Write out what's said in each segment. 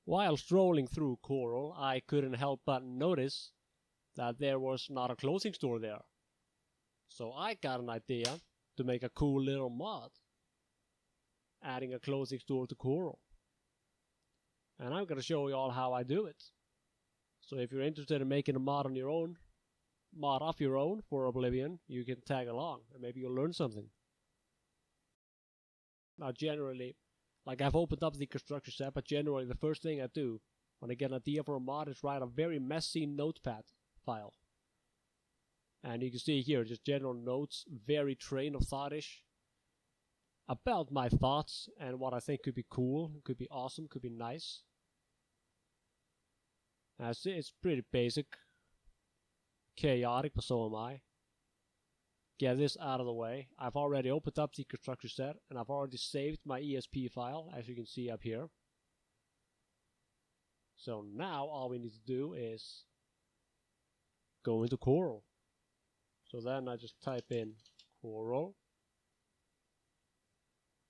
While strolling through Chorrol, I couldn't help but notice that there was not a clothing store there. So I got an idea to make a cool little mod, adding a clothing store to Chorrol. And I'm gonna show you all how I do it. So if you're interested in making a mod of your own for Oblivion, you can tag along and maybe you'll learn something. Now generally, like I've opened up the construction set, but generally the first thing I do when I get an idea for a mod is write a very messy notepad file. And you can see here just general notes, very train of thought-ish, about my thoughts and what I think could be cool, could be awesome, could be nice. It's pretty basic, chaotic, but so am I. Get this out of the way. I've already opened up the construction set and I've already saved my ESP file, as you can see up here. So now all we need to do is go into Chorrol. So then I just type in Chorrol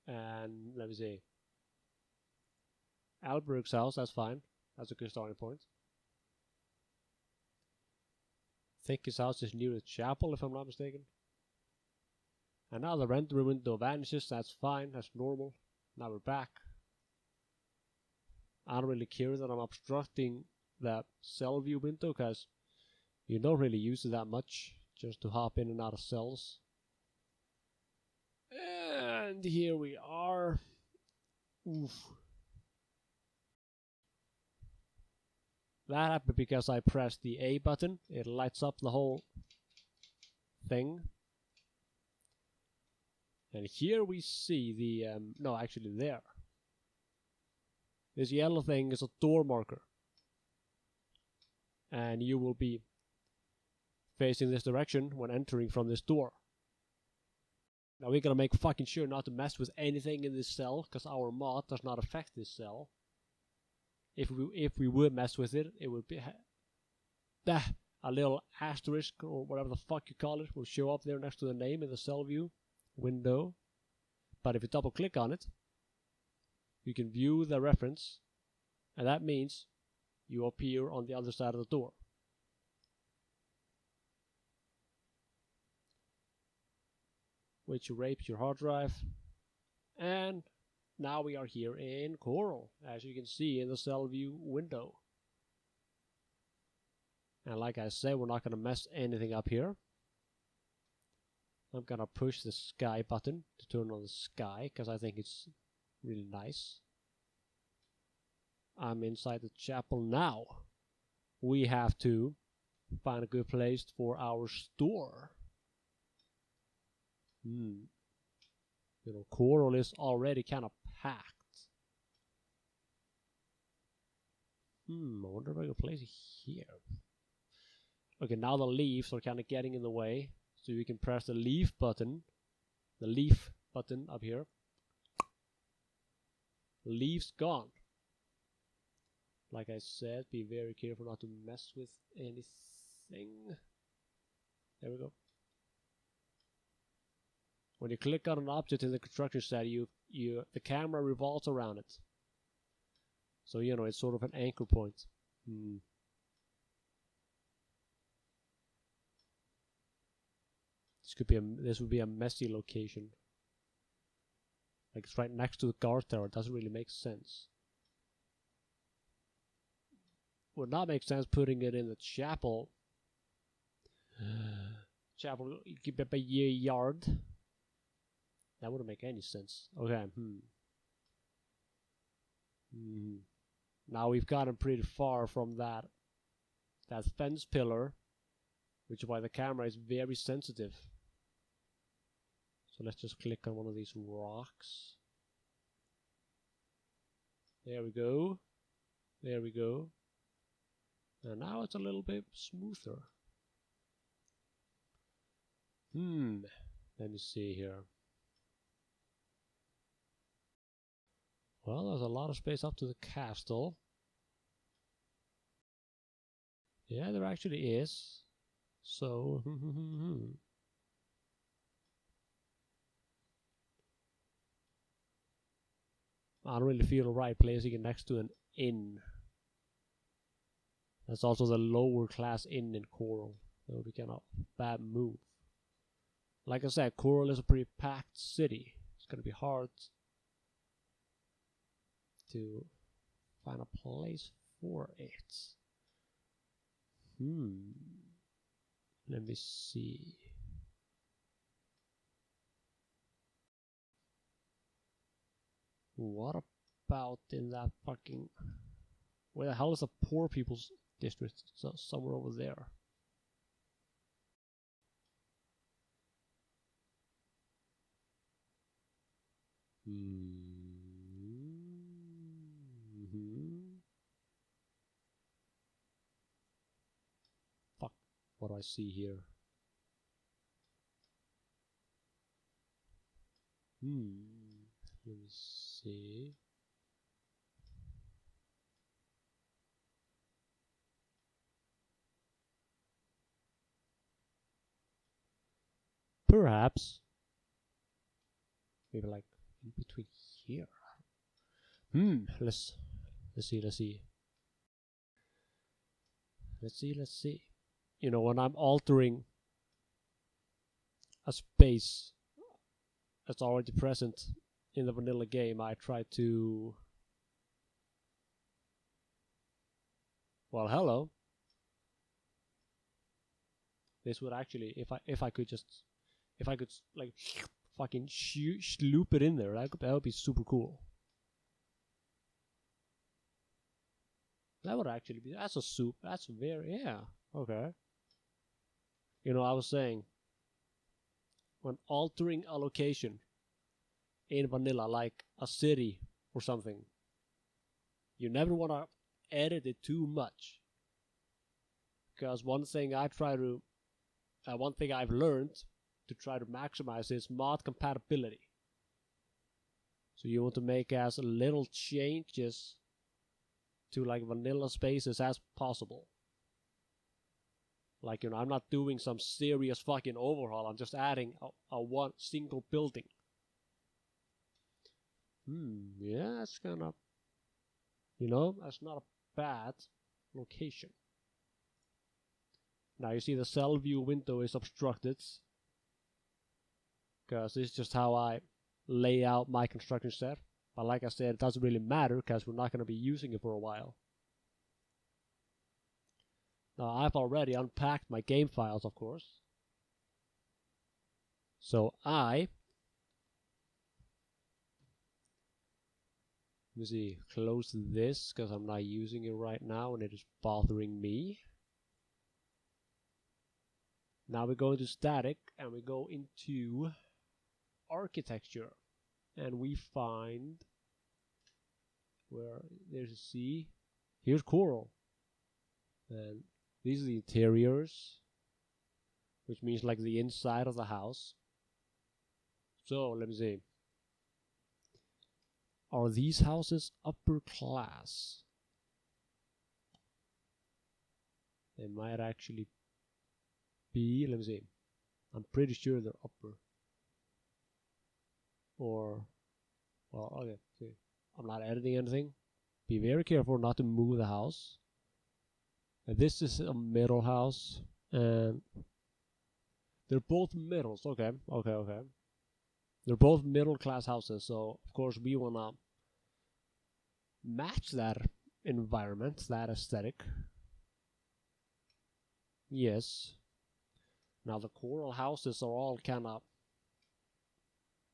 and let me see, Alberg's house. That's fine, that's a good starting point. I think his house is near the chapel, if I'm not mistaken. And now the render window vanishes. That's fine, that's normal. Now we're back. I don't really care that I'm obstructing that cell view window, because you don't really use it that much, just to hop in and out of cells. And here we are. Oof. That happened because I pressed the A button. It lights up the whole thing. And here we see the, no, actually there. This yellow thing is a door marker. And you will be facing this direction when entering from this door. Now we're gonna make fucking sure not to mess with anything in this cell, because our mod does not affect this cell. If we would mess with it, it would be a little asterisk or whatever the fuck you call it will show up there next to the name in the cell view window. But if you double click on it, you can view the reference, and that means you appear on the other side of the door. Which rapes your hard drive. And now we are here in Chorrol, as you can see in the cell view window. And like I said, we're not going to mess anything up here. I'm going to push the sky button to turn on the sky, because I think it's really nice. I'm inside the chapel now. We have to find a good place for our store. You know, Chorrol is already kind of packed. I wonder if I can place it here. Okay, now the leaves are kind of getting in the way, so you can press the leaf button up here. Leaves gone. Like I said, be very careful not to mess with anything. There we go. When you click on an object in the construction set, the camera revolves around it. So you know it's sort of an anchor point. This would be a messy location. Like it's right next to the guard tower. It doesn't really make sense. Would not make sense putting it in the chapel. Chapel yard. That wouldn't make any sense. Okay. Now we've gotten pretty far from that fence pillar, which is why the camera is very sensitive. So let's just click on one of these rocks. There we go. There we go. And now it's a little bit smoother. Let me see here. Well, there's a lot of space up to the castle. Yeah, there actually is. So, I don't really feel right placing it next to an inn. That's also the lower class inn in Chorrol. That would be kind of bad move. Like I said, Chorrol is a pretty packed city. It's gonna be hard to find a place for it. Let me see. What about in that fucking... Where the hell is the poor people's district? So somewhere over there. Fuck, what do I see here? Let me see. Perhaps. Maybe like in between here. Let's see. You know, when I'm altering a space that's already present in the vanilla game, I try to... Well, hello. This would actually, if I could like fucking sloop it in there, that would be super cool. That would actually be, that's a soup. That's very, yeah, okay. You know, I was saying, when altering a location in vanilla, like a city or something, you never want to edit it too much. Because one thing I've learned to try to maximize is mod compatibility. So you want to make as little changes to like vanilla spaces as possible. Like, you know, I'm not doing some serious fucking overhaul. I'm just adding a one single building. Yeah, that's kind of, you know, that's not a bad location. Now you see the cell view window is obstructed, because this is just how I lay out my construction set. But like I said, it doesn't really matter because we're not going to be using it for a while. Now I've already unpacked my game files, of course. So let me see, close this because I'm not using it right now and it is bothering me. Now we go into static and we go into architecture. And we find where there's a C. Here's Chorrol. And these are the interiors, which means like the inside of the house. So let me see. Are these houses upper class? They might actually be. Let me see. I'm pretty sure they're upper. Or, well, okay, see. I'm not editing anything. Be very careful not to move the house. And this is a middle house, and they're both middles. Okay. They're both middle class houses, so of course we wanna match that environment, that aesthetic. Yes. Now the Chorrol houses are all kind of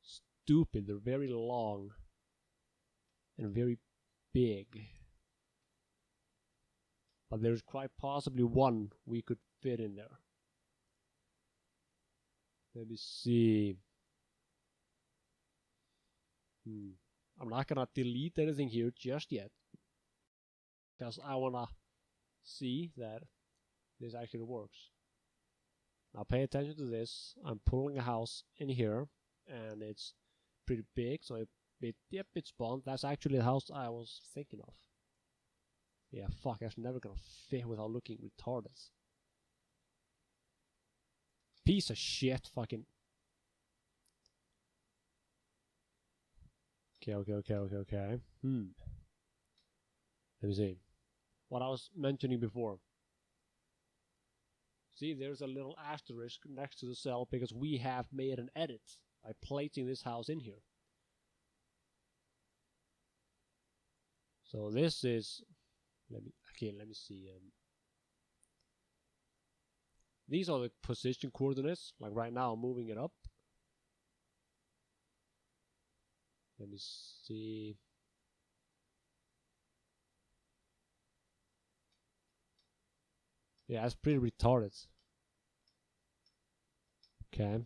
stupid. They're very long and very big. But there's quite possibly one we could fit in there. Let me see. I'm not gonna delete anything here just yet, because I wanna see that this actually works. Now pay attention to this. I'm pulling a house in here, and it's pretty big, so yep, it spawned. That's actually the house I was thinking of. Yeah, fuck, that's never gonna fit without looking retarded. Piece of shit, fucking. Okay. Let me see. What I was mentioning before. See, there's a little asterisk next to the cell because we have made an edit by placing this house in here. So this is, let me see. These are the position coordinates. Like right now, I'm moving it up. Let me see. Yeah, it's pretty retarded. Okay.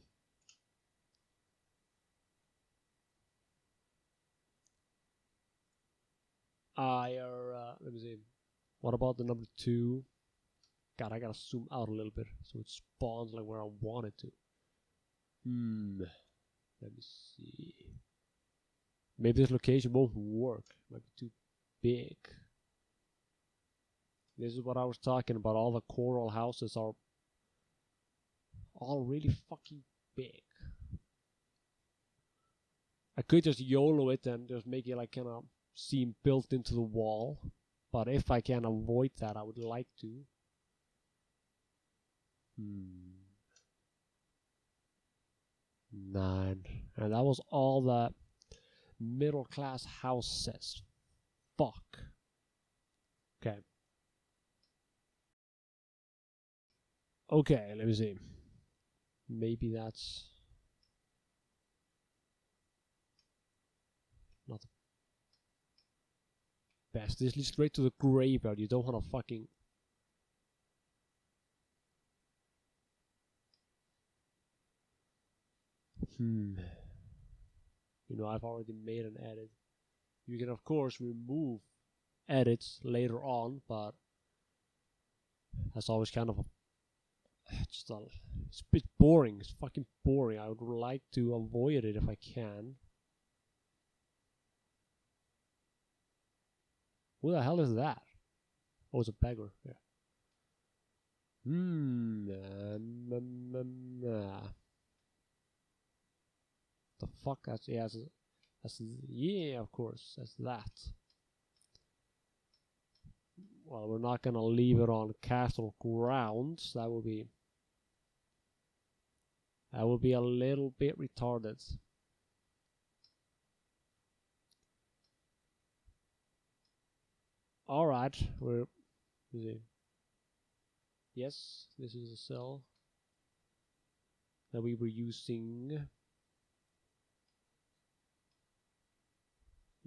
Let me see. What about the number 2? God, I gotta zoom out a little bit so it spawns like where I want it to. Let me see. Maybe this location won't work. Might be too big. This is what I was talking about. All the Chorrol houses are all really fucking big. I could just YOLO it and just make it like kind of seem built into the wall. But if I can avoid that, I would like to. 9. And that was all the middle class houses. Fuck. Okay. Okay, let me see. Maybe that's not the best. This leads straight to the graveyard. You don't want to fucking... You know, I've already made an edit. You can of course remove edits later on, but that's always kind of it's a bit boring. It's fucking boring. I would like to avoid it if I can. Who the hell is that? Oh, it's a beggar. Yeah. The fuck? That's yeah, of course. That's that. Well, we're not gonna leave it on castle grounds. That would be a little bit retarded. All right, yes, this is a cell that we were using.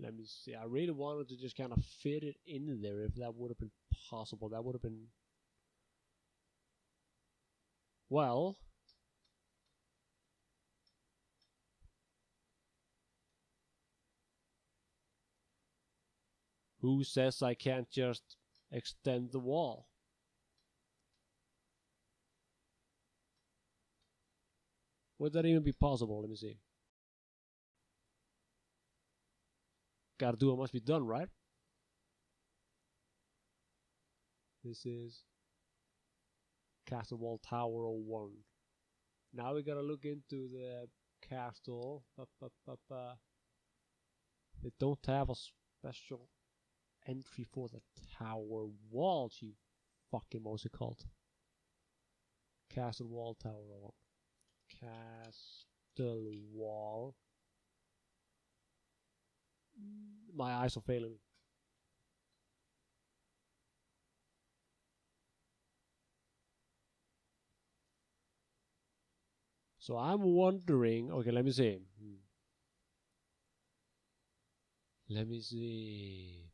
Let me see. I really wanted to just kind of fit it in there if that would have been possible. That would have been... Well... Who says I can't just extend the wall? Would that even be possible? Let me see. Gotta do what must be done, right? This is Castle Wall Tower 01. Now we gotta look into the castle. They don't have a special entry for the tower wall, you fucking, what's it called? Castle Wall Tower 01. Castle Wall. My eyes are failing. So I'm wondering, okay, let me see. Let me see.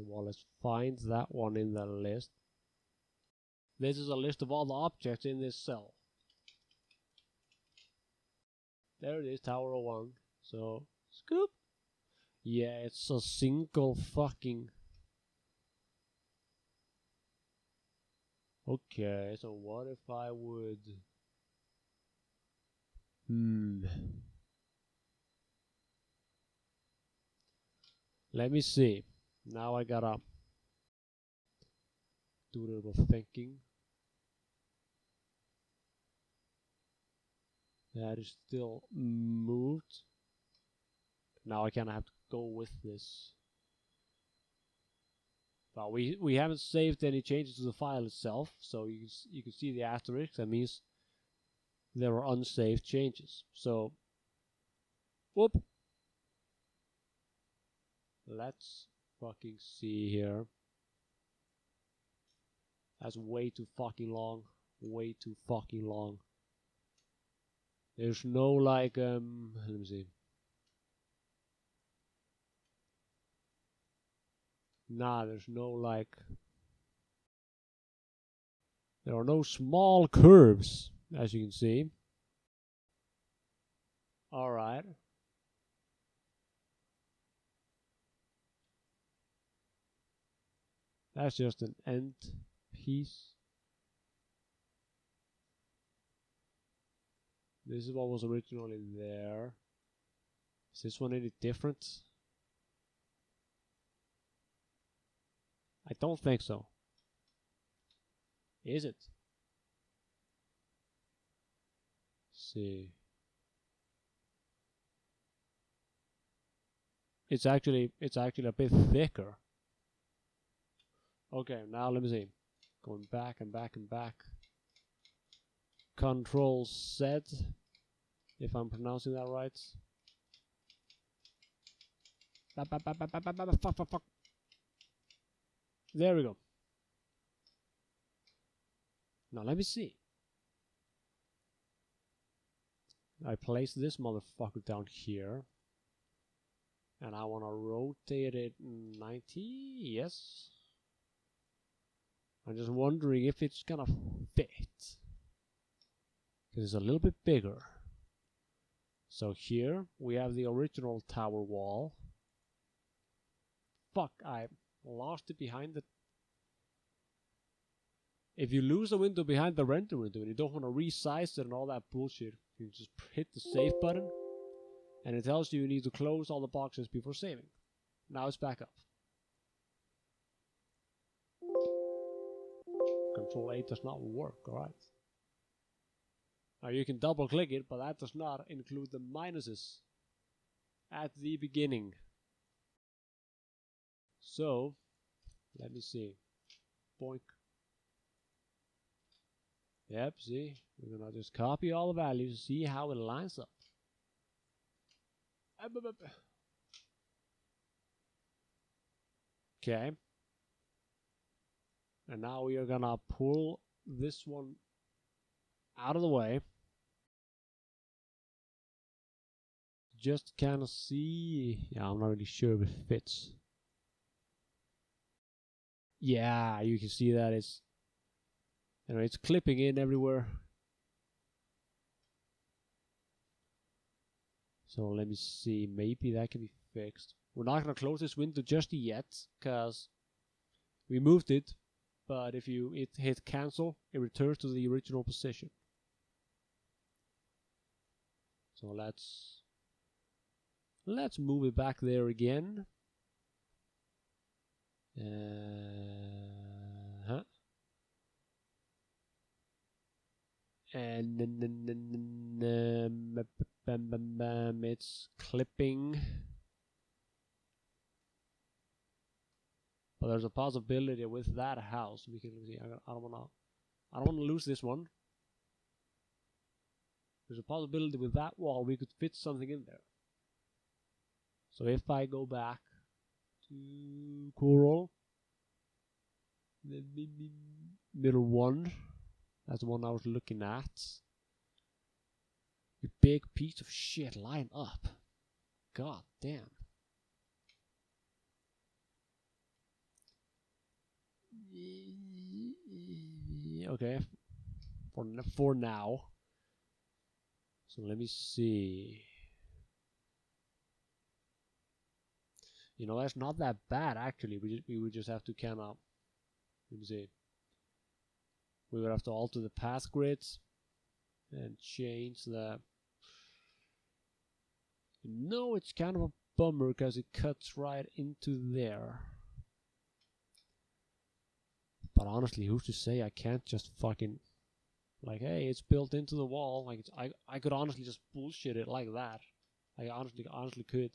Well, let's find that one in the list. This is a list of all the objects in this cell. There it is, Tower 01. So, scoop. Yeah, it's a single fucking... Okay, so what if I would... Let me see. Now I gotta do a little thinking. That is still moved. Now I kind of have to go with this. But we haven't saved any changes to the file itself, so you can see the asterisk. That means there are unsaved changes. So, whoop. Let's fucking see here. That's way too fucking long. Way too fucking long. There's no like let me see. Nah, there's no like, there are no small curves, as you can see. Alright. That's just an end piece. This is what was originally there. Is this one any different? I don't think so. Is it? Let's see. It's actually a bit thicker. Okay, now let me see. Going back and back and back. Control Z, if I'm pronouncing that right. Fuck. There we go. Now let me see. I place this motherfucker down here. And I want to rotate it 90. Yes. I'm just wondering if it's gonna fit. Because it's a little bit bigger. So here we have the original tower wall. Fuck, I lost it behind the... If you lose a window behind the render window and you don't want to resize it and all that bullshit, you just hit the save button and it tells you need to close all the boxes before saving. Now it's back up. Control A does not work, alright. Now you can double click it, but that does not include the minuses at the beginning. So, let me see. Boink. Yep, see? We're gonna just copy all the values, see how it lines up. Okay. And now we are gonna pull this one out of the way. Just kind of see. Yeah, I'm not really sure if it fits. Yeah, you can see that it's, you know, it's clipping in everywhere. So let me see, maybe that can be fixed. We're not gonna close this window just yet, cause we moved it, but if you hit cancel, it returns to the original position. So let's move it back there again. And it's clipping. But there's a possibility with that house we can see. I don't wanna lose this one. There's a possibility with that wall we could fit something in there. So if I go back to Chorrol, the middle one, that's the one I was looking at. You big piece of shit, line up. God damn. Okay, for now. So let me see. You know, that's not that bad actually. We would just have to kind of, let me see. We would have to alter the path grids and change the. No, it's kind of a bummer because it cuts right into there. But honestly, who's to say I can't just fucking Like, hey, it's built into the wall. Like, I could honestly just bullshit it like that. I honestly could.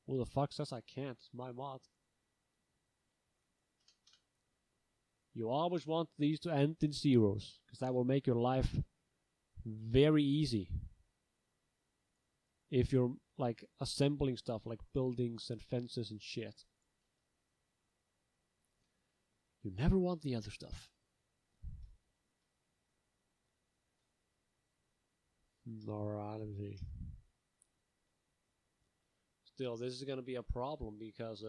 Who the fuck says I can't? It's my mod. You always want these to end in zeros, because that will make your life very easy. If you're, like, assembling stuff like buildings and fences and shit. You never want the other stuff. Alright, let me see. Still, this is gonna be a problem because,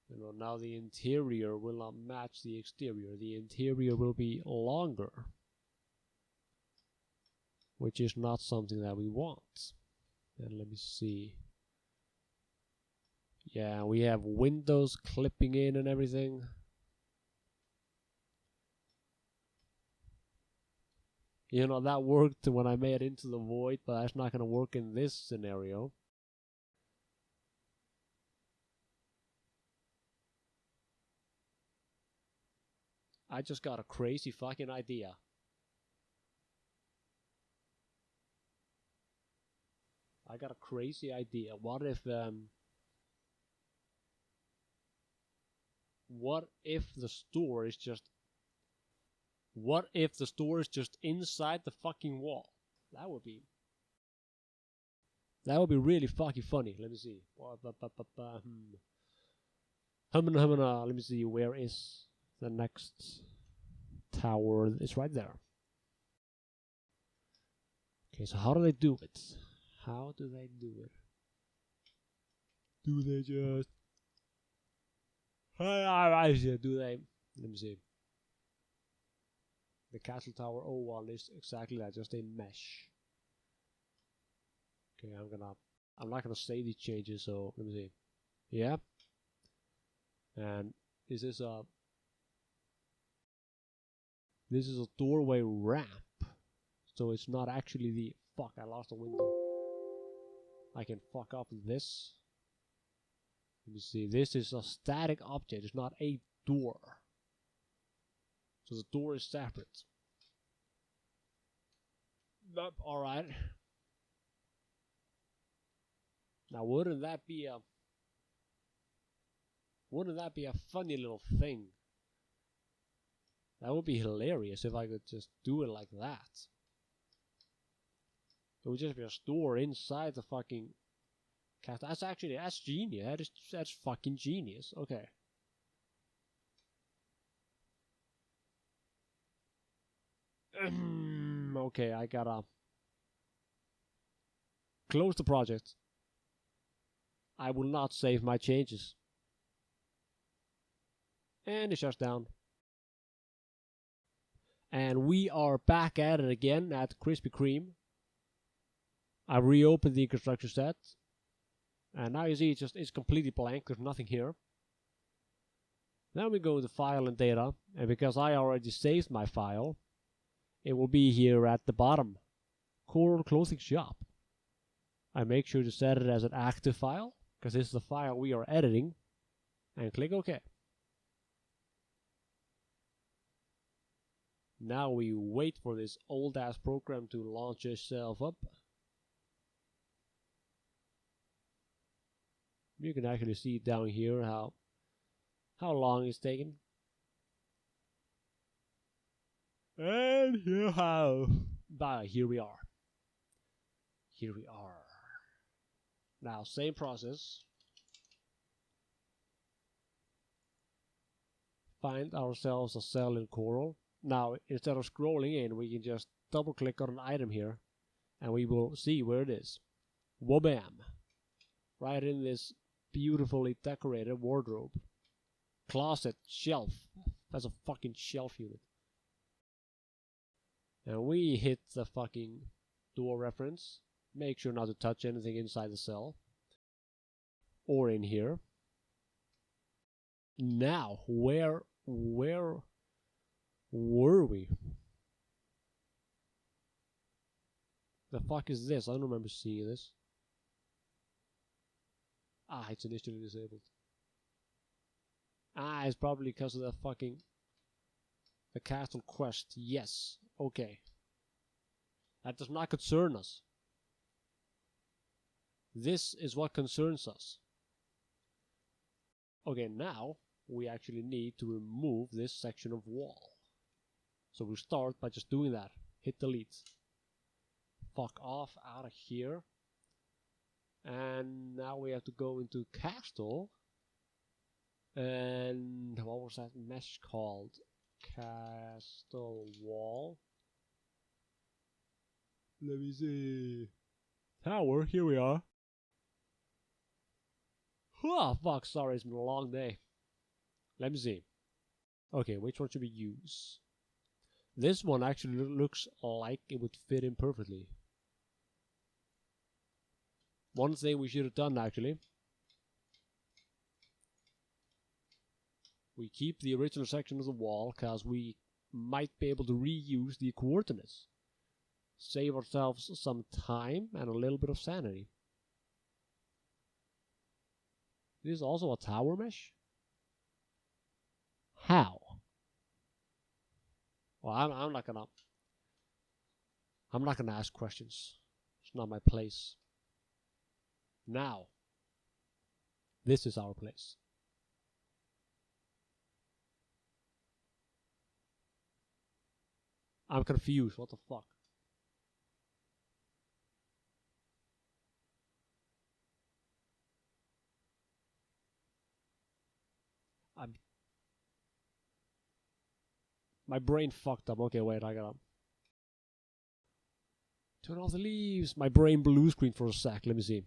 you know, now the interior will not match the exterior. The interior will be longer, which is not something that we want. And let me see. Yeah, we have windows clipping in and everything. You know, that worked when I made Into the Void, but that's not gonna work in this scenario. I just got a crazy fucking idea. I got a crazy idea. What if the store is just... What if the store is just inside the fucking wall? That would be really fucking funny. Let me see. Let me see. Where is the next tower? It's right there. Okay, so how do they do it? How do they do it? Do they just... Do they... Let me see. The Castle Tower 01 is exactly that, just a mesh. Okay, I'm not gonna say these changes, so let me see. Yeah. And this is a doorway ramp. So it's not actually the... Fuck, I lost a window. I can fuck up this. Let me see, this is a static object, it's not a door. So the door is separate. Nope, alright. Now wouldn't that be a funny little thing? That would be hilarious if I could just do it like that. It would just be a store inside the fucking castle. That's genius. That's fucking genius. Okay. Okay, I gotta close the project. I will not save my changes. And it shuts down. And we are back at it again at Krispy Kreme. I reopened the construction set. And now you see it's completely blank. There's nothing here. Then we go to file and data. And because I already saved my file, it will be here at the bottom. Chorrol clothing shop. I make sure to set it as an active file, because this is the file we are editing. And click OK. Now we wait for this old ass program to launch itself up. You can actually see down here how long it's taken. And here we are. Here we are. Now, same process. Find ourselves a cell in Chorrol. Now, instead of scrolling in, we can just double click on an item here, and we will see where it is. Wabam! Right in this beautifully decorated wardrobe. Closet, shelf. That's a fucking shelf unit. And we hit the fucking door reference. Make sure not to touch anything inside the cell. Or in here. Now, where were we? The fuck is this? I don't remember seeing this. Ah, it's initially disabled. Ah, it's probably because of the fucking... the castle quest. Yes. Okay. That does not concern us. This is what concerns us. Okay, now we actually need to remove this section of wall. So we'll start by just doing that. Hit delete. Fuck off out of here. And now we have to go into castle. And what was that mesh called? Castle wall. Let me see. Tower, here we are. Oh, fuck, sorry, it's been a long day. Let me see. Okay, which one should we use? This one actually looks like it would fit in perfectly. One thing we should have done, actually. We keep the original section of the wall, because we might be able to reuse the coordinates. Save ourselves some time and a little bit of sanity. This is also a tower mesh? How? Well, I'm not gonna ask questions. It's not my place. Now, this is our place. I'm confused. What the fuck? My brain fucked up. Okay, wait, I gotta turn off the leaves. My brain blue screen for a sec. Let me see.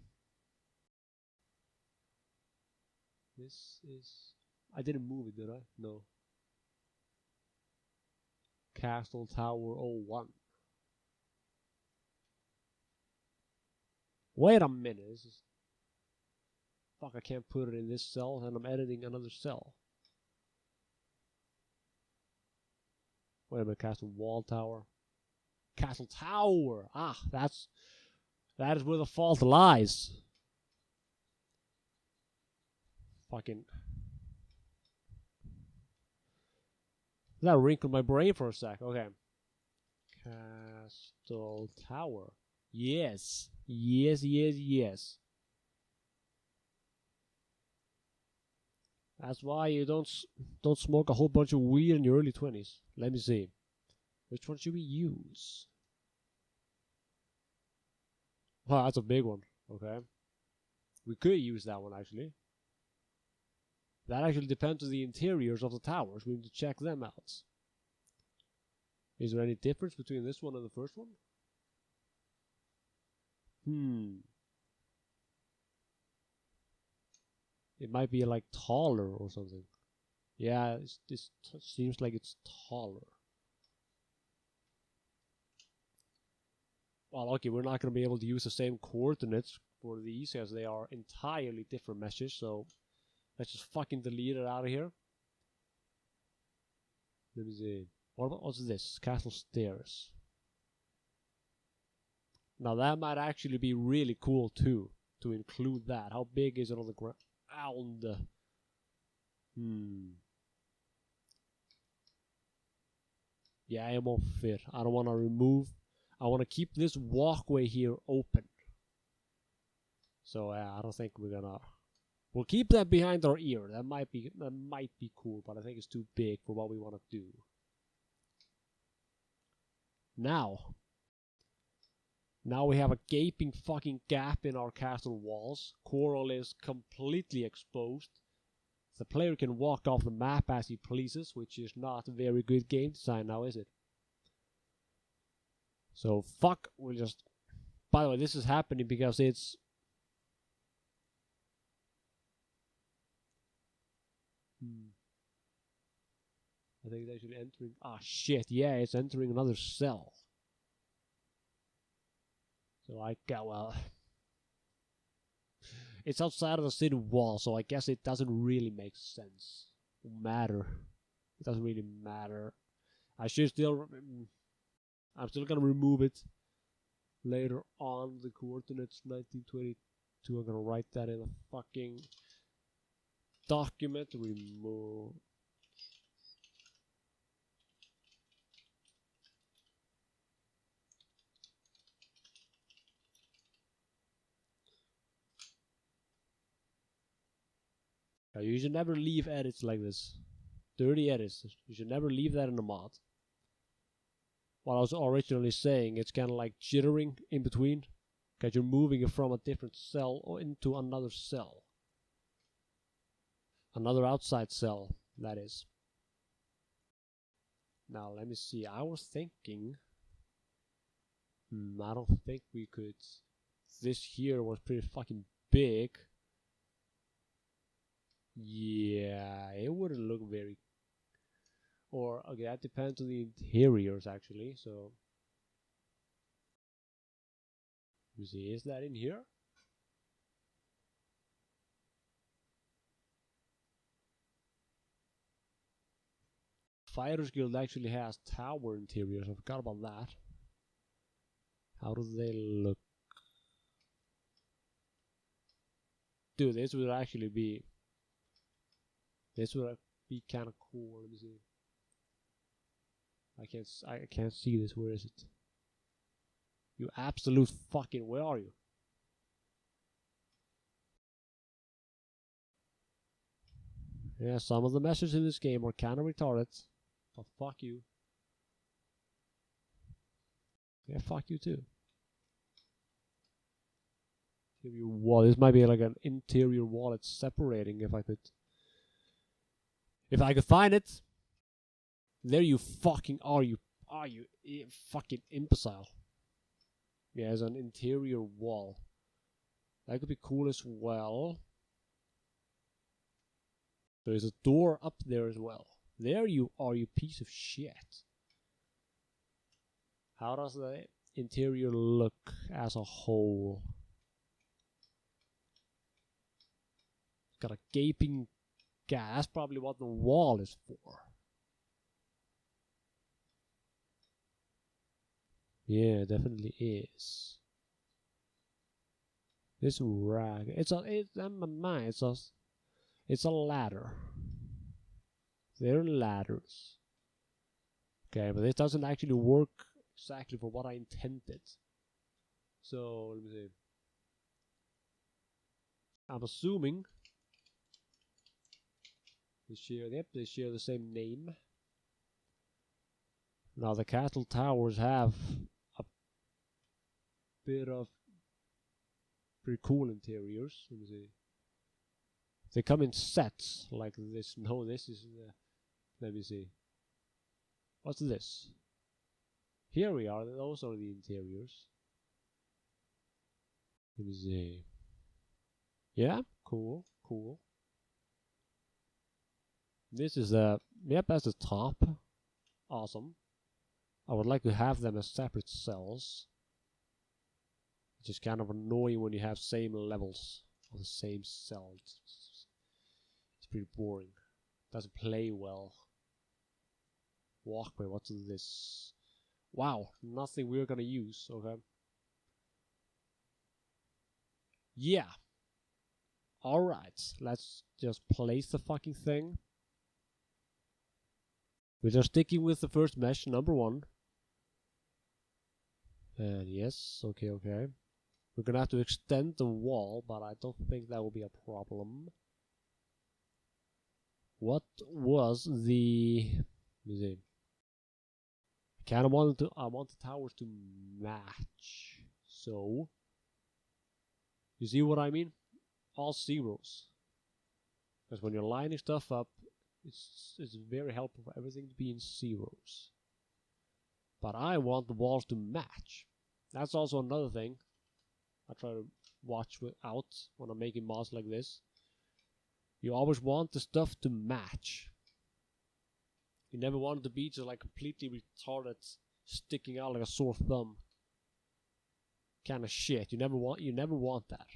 This is... I didn't move it, did I? No. Castle Tower 01. Wait a minute. This is... Fuck, I can't put it in this cell and I'm editing another cell. Wait a minute, Castle Wall Tower. Castle Tower! Ah, that is where the fault lies. Fucking... That wrinkled my brain for a sec. Okay. Castle Tower. Yes. Yes, yes, yes. That's why you don't smoke a whole bunch of weed in your early 20s. Let me see. Which one should we use? Oh, that's a big one. Okay. We could use that one, actually. That actually depends on the interiors of the towers. We need to check them out. Is there any difference between this one and the first one? It might be like taller or something. Yeah, this seems like it's taller. Well, okay, we're not going to be able to use the same coordinates for these as they are entirely different meshes, so let's just fucking delete it out of here. Let me see. What's this? Castle stairs. Now that might actually be really cool too, to include that. How big is it on the ground? Yeah, it won't fit. I don't want to remove. I want to keep this walkway here open. So I don't think we're gonna. We'll keep that behind our ear. That might be cool, but I think it's too big for what we want to do. Now we have a gaping fucking gap in our castle walls. Chorrol is completely exposed. The player can walk off the map as he pleases, which is not very good game design now, is it? So fuck, we'll just... By the way, this is happening because it's... I think it's actually entering... Ah, shit, yeah, it's entering another cell. So I got, well... It's outside of the city wall, so I guess it doesn't really make sense. It doesn't really matter. I should still... I'm still gonna remove it later on. The coordinates 1922. I'm gonna write that in a fucking Document remove. You should never leave edits like this. Dirty edits. You should never leave that in a mod. What I was originally saying, it's kind of like jittering in between. Because you're moving it from a different cell or into another cell. Another outside cell, that is. Now, let me see. I was thinking... I don't think we could... This here was pretty fucking big. Yeah, it wouldn't look very... Or, okay, that depends on the interiors, actually, so... Let me see, is that in here? Fighters Guild actually has tower interiors, I forgot about that. How do they look? Dude, this would actually be... This would be kind of cool, let me see. I can't see this, where is it? You absolute fucking, where are you? Yeah, some of the messages in this game are kind of retarded. But fuck you. Yeah, fuck you too. Interior wall. This might be like an interior wall. It's separating. If I could find it. There you fucking are. You fucking imbecile. Yeah, it's an interior wall. That could be cool as well. There's a door up there as well. There you are, you piece of shit. How does the interior look as a whole? Got a gaping gap. That's probably what the wall is for. Yeah, it definitely is. This rag. It's a ladder. They're ladders. Okay, but this doesn't actually work exactly for what I intended. So, let me see. I'm assuming they share the same name. Now the castle towers have a bit of pretty cool interiors. Let me see. They come in sets like this. No, this is let me see. What's this? Here we are. Those are the interiors. Let me see. Yeah, cool. This is yep, that's the top. Awesome. I would like to have them as separate cells. Which is kind of annoying when you have same levels of the same cell. It's pretty boring. Doesn't play well. Walkway, what's this? Wow, nothing we're gonna use, okay. Yeah. Alright, let's just place the fucking thing. We're just sticking with the first mesh, number 1. And yes, okay. We're gonna have to extend the wall, but I don't think that will be a problem. What was the... Let me see. I want the towers to match. So, you see what I mean? All zeros. Because when you're lining stuff up, it's very helpful for everything to be in zeros. But I want the walls to match. That's also another thing I try to watch out when I'm making mods like this. You always want the stuff to match. You never want it to be just like completely retarded, sticking out like a sore thumb kind of shit. You never want that.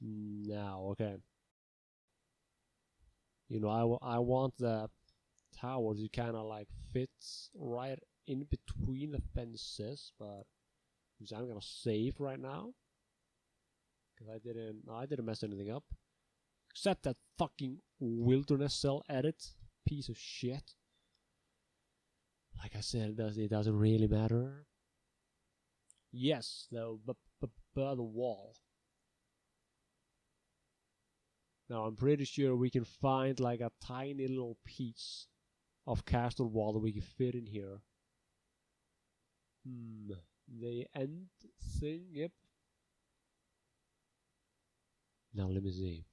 No, okay. You know, I want the tower to kind of like fit right in between the fences, but I'm gonna save right now because I didn't mess anything up except that fucking wilderness cell edit. Piece of shit. Like I said, it doesn't really matter. Yes, though, but the wall. Now I'm pretty sure we can find like a tiny little piece of castle wall that we can fit in here. The end thing, yep. Now let me see.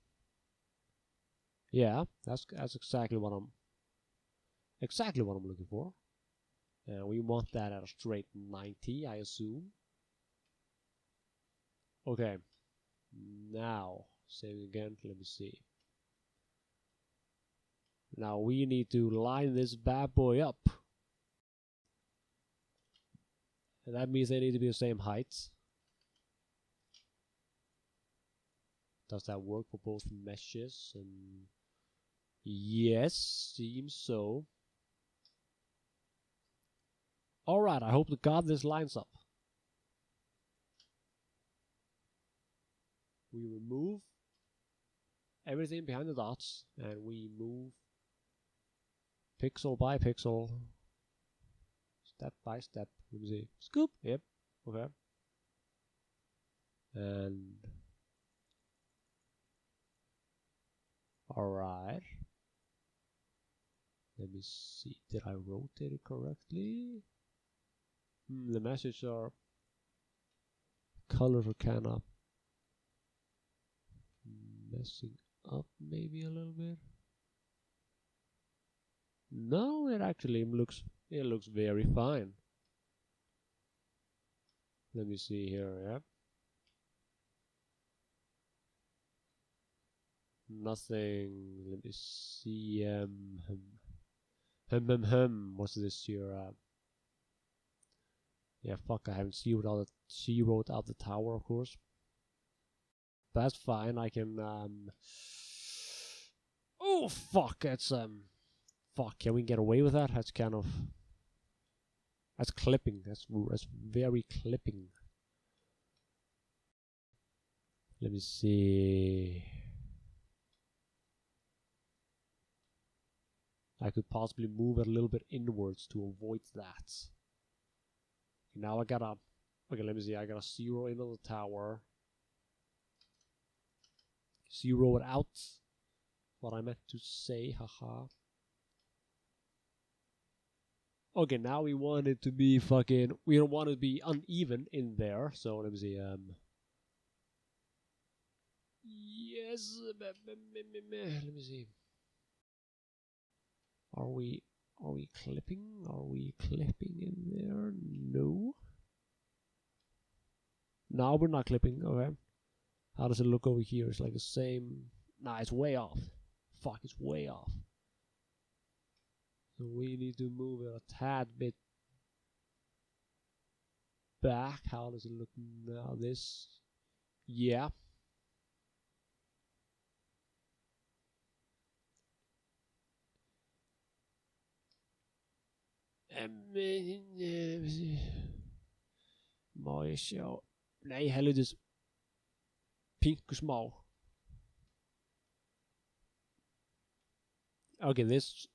Yeah, that's exactly what I'm looking for. We want that at a straight 90, I assume. Okay. Now, save again, let me see. Now we need to line this bad boy up. And that means they need to be the same height. Does that work for both meshes? And yes, seems so. Alright, I hope to God this lines up. We remove everything behind the dots and we move pixel by pixel, step by step. Let me see. Scoop. Yep. Okay. And alright. Let me see. Did I rotate it correctly? The messages are colors are kind of messing up maybe a little bit. No, it actually looks very fine. Let me see here, yeah. Nothing, let me see, what's this here, yeah, fuck, I haven't zeroed out the tower, of course. That's fine, I can, oh, fuck, it's, fuck, can we get away with that? That's kind of, that's clipping, that's very clipping. Let me see. I could possibly move it a little bit inwards to avoid that. Now I gotta, okay, let me see, I gotta zero in on the tower. Zero it out. What I meant to say, haha. Okay, now we want it to be fucking, we don't want it to be uneven in there, so let me see, yes, let me see. Are we clipping? Are we clipping in there? No. No, we're not clipping, okay. How does it look over here? It's like the same. Nah, it's way off. Fuck, it's way off. So we need to move it a tad bit back. How does it look now? This. Yeah. Må jeg sjå. Nej, helvedes. Pink small. Okay, this.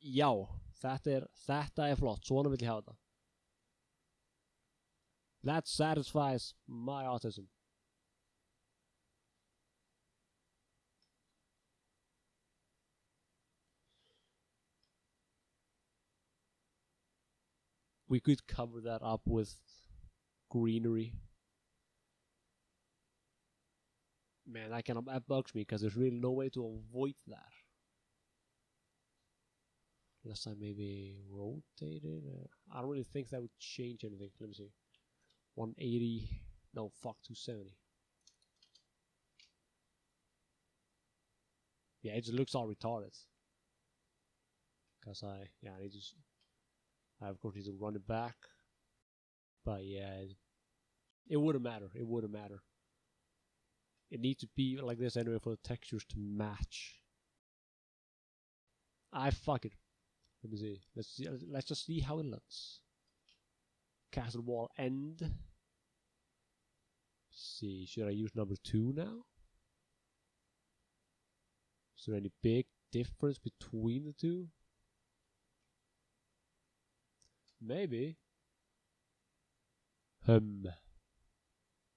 Já, þetta flott. Svona vill ég hafa þetta. That satisfies my autism. We could cover that up with greenery. Man, that bugs me because there's really no way to avoid that. Unless I maybe rotate it. I don't really think that would change anything. Let me see. 180. No, fuck, 270. Yeah, it just looks all retarded. Because I of course need to run it back. But yeah, it wouldn't matter. It wouldn't matter. It needs to be like this anyway for the textures to match. Fuck it. Let me see. Let's just see how it looks. Castle wall end. See, should I use number 2 now? Is there any big difference between the two? Maybe.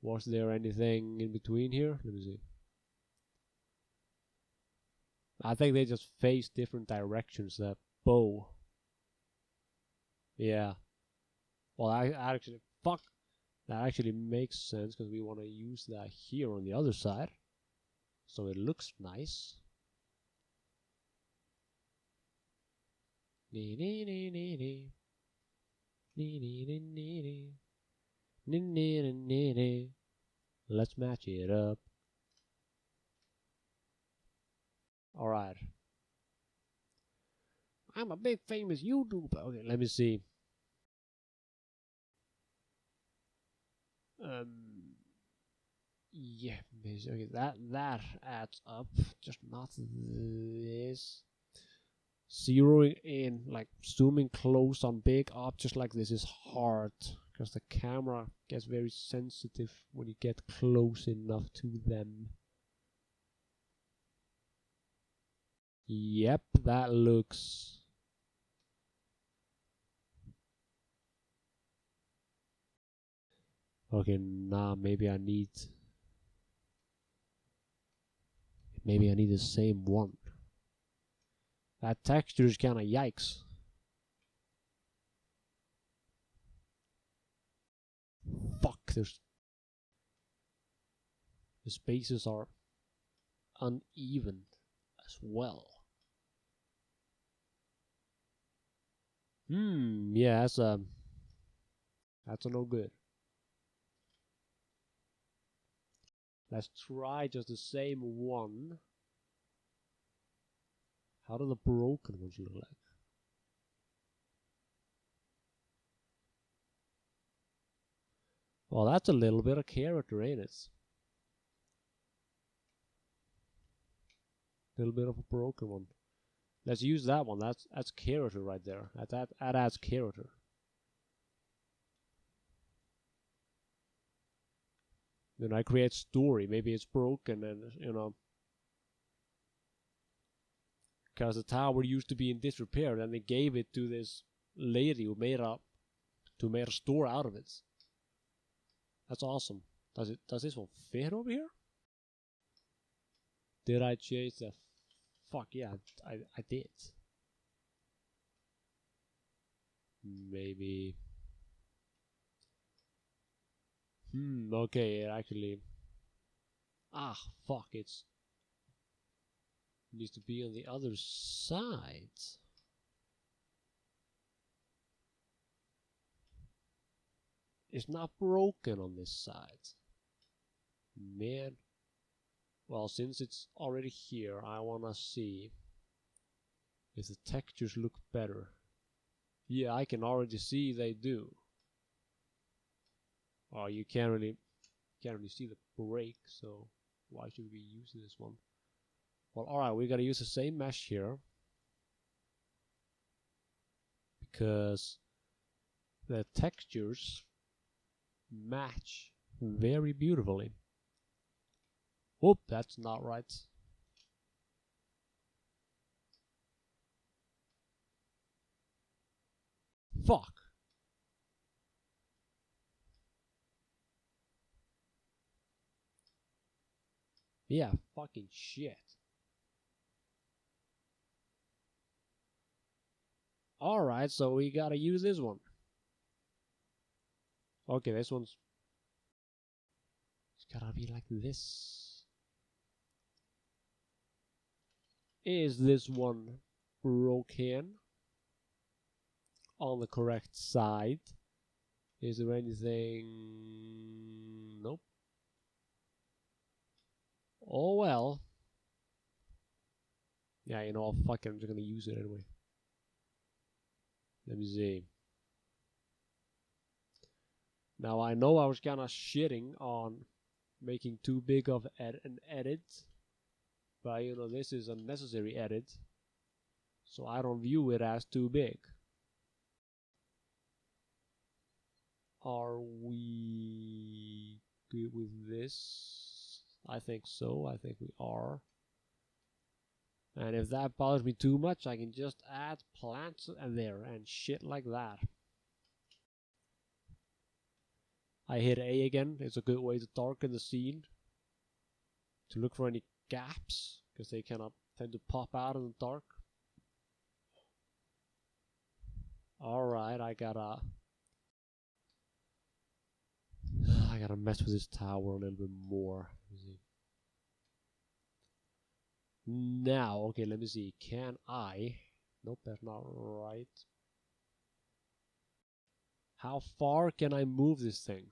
Was there anything in between here? Let me see. I think they just face different directions. That bow. Yeah. Well, that actually makes sense because we want to use that here on the other side, so it looks nice. Let's match it up. Alright. I'm a big famous YouTuber. Okay, let me see. Yeah, okay, that adds up. Just not this. Zeroing in, like zooming close on big objects like this is hard, because the camera gets very sensitive when you get close enough to them. Yep, that looks... Okay, nah, maybe I need the same one. That texture is kinda yikes. Fuck, the spaces are uneven as well. Yeah, that's a no good. Let's try just the same one. How do the broken ones look like? Well, that's a little bit of character, ain't it? Little bit of a broken one. Let's use that one. That's character right there. That adds character. Then I create story. Maybe it's broken, and you know, because the tower used to be in disrepair, and they gave it to this lady who made a store out of it. That's awesome. Does this one fit over here? Did I change the... Fuck yeah, I did. Maybe... okay, it actually... Ah, fuck, it needs to be on the other side. It's not broken on this side. Man. Well, since it's already here, I wanna see if the textures look better. Yeah, I can already see they do. Oh, you can't really see the break, so why should we use this one? Well, alright, we gotta use the same mesh here, because the textures match very beautifully. Oop, that's not right. Fuck. Yeah, fucking shit. Alright, so we gotta use this one. Okay, this one's... It's gotta be like this. Is this one broken? On the correct side? Is there anything... Nope. Oh well. Yeah, you know, fuck it, I'm just gonna use it anyway. Let me see. Now I know I was kinda shitting on making too big of an edit, but you know, this is a necessary edit, so I don't view it as too big. Are we good with this? I think so. I think we are. And if that bothers me too much, I can just add plants and there and shit like that. I hit A again. It's a good way to darken the scene. To look for any gaps, because they cannot tend to pop out in the dark. Alright, I gotta mess with this tower a little bit more. Now, okay, let me see. Can I? Nope, that's not right. How far can I move this thing?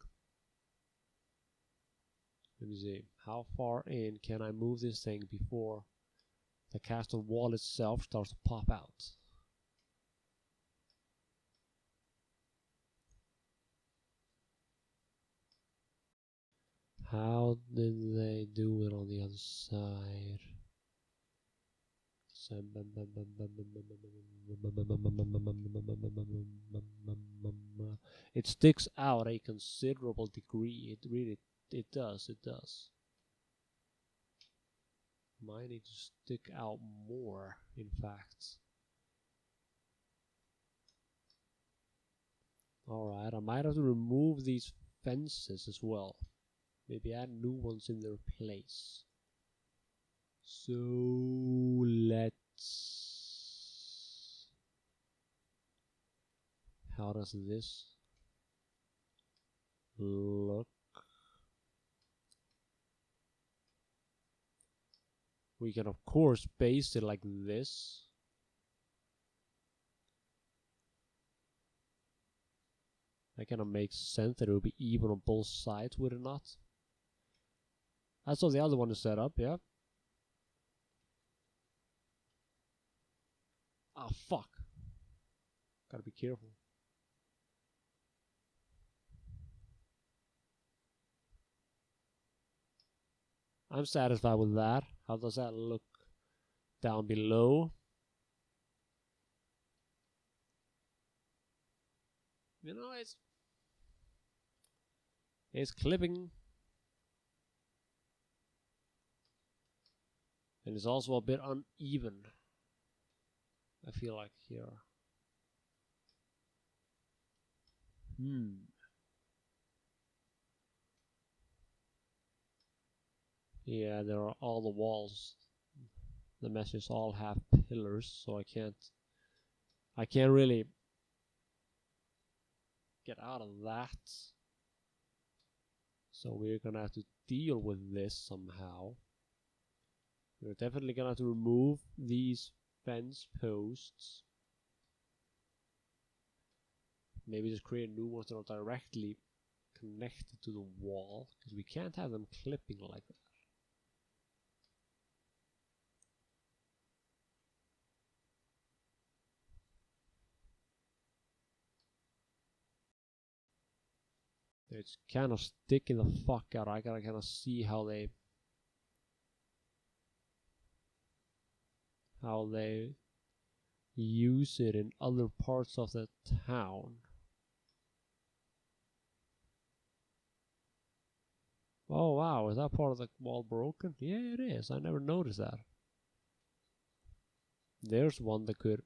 Let me see. How far in can I move this thing before the castle wall itself starts to pop out? How did they do it on the other side? It sticks out a considerable degree. It does. Might need to stick out more, in fact. Alright, I might have to remove these fences as well. Maybe add new ones in their place. So let's... How does this look? We can of course base it like this. That kind of makes sense that it will be even on both sides, would it not? That's how the other one is set up, yeah. Ah, fuck. Gotta be careful. I'm satisfied with that. How does that look down below? You know, it's clipping. And it's also a bit uneven, I feel like here. Yeah, there are all the walls. The meshes all have pillars, so I can't really get out of that. So we're gonna have to deal with this somehow. We're definitely gonna have to remove these fence posts. Maybe just create new ones that are directly connected to the wall, because we can't have them clipping like that. It's kind of sticking the fuck out. I gotta kind of see how they use it in other parts of the town. Oh wow, is that part of the wall broken? Yeah, it is. I never noticed that. There's one that could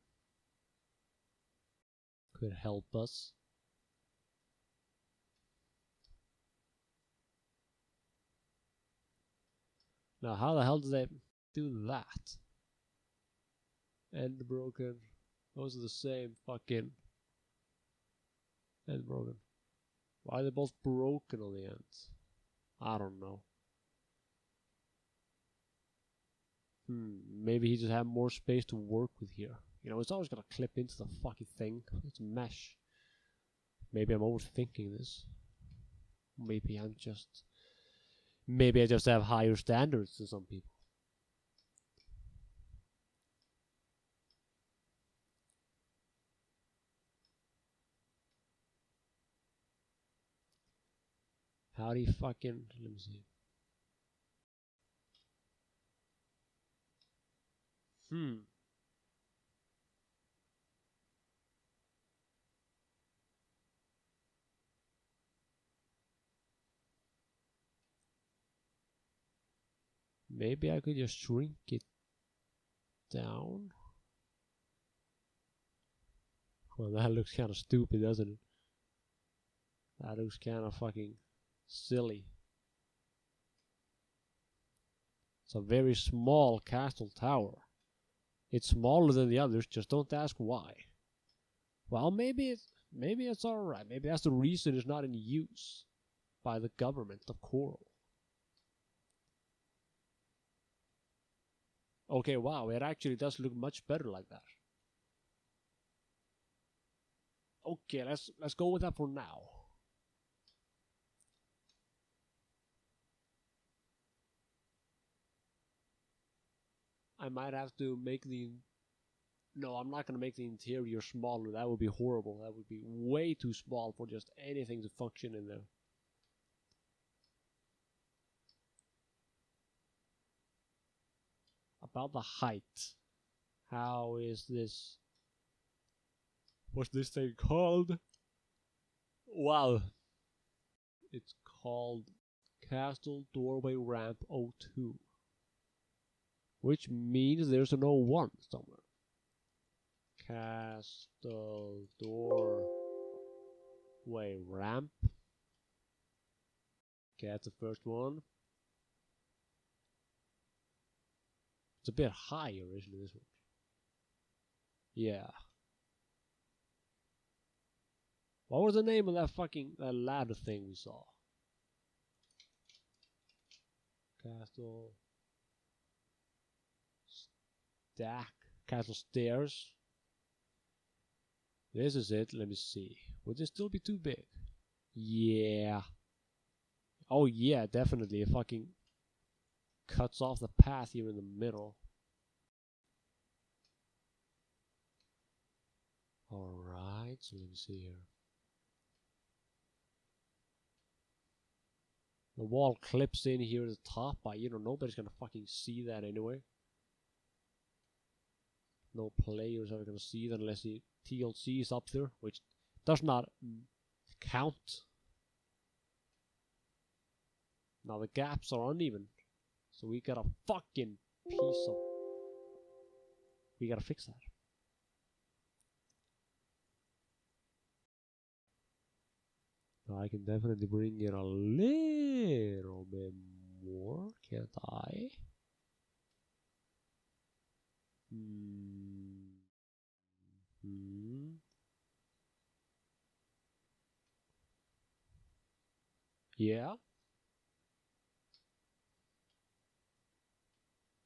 help us. Now, how the hell do they do that? End broken. Those are the same fucking end broken. Why are they both broken on the ends? I don't know. Maybe he just had more space to work with here. You know, it's always gonna clip into the fucking thing. It's mesh. Maybe I'm overthinking this. Maybe I just have higher standards than some people. How do you fucking... Let me see. Maybe I could just shrink it down. Well, that looks kind of stupid, doesn't it? That looks kind of fucking silly. It's a very small castle tower. It's smaller than the others, just don't ask why. Well, maybe it's alright. Maybe that's the reason it's not in use by the government of Chorrol. Okay, wow, it actually does look much better like that. Okay, let's go with that for now. I might have to make the... No, I'm not gonna make the interior smaller. That would be horrible. That would be way too small for just anything to function in there. About the height. How is this? What's this thing called? Wow. It's called Castle Doorway Ramp 02. Which means there's an 01 somewhere. Castle Doorway Ramp. Okay, that's the first one. It's a bit higher, isn't it, this one? Yeah. What was the name of that ladder thing we saw? Castle Stack. Castle Stairs. This is it. Let me see. Would this still be too big? Yeah. Oh yeah, definitely. It fucking cuts off the path here in the middle. Alright, so let me see here. The wall clips in here at the top, but you know, nobody's gonna fucking see that anyway. No players are gonna see that unless the TLC is up there, which does not count. Now the gaps are uneven, so we got a fucking piece of... We gotta fix that. Now I can definitely bring it a little bit more, can't I? Yeah.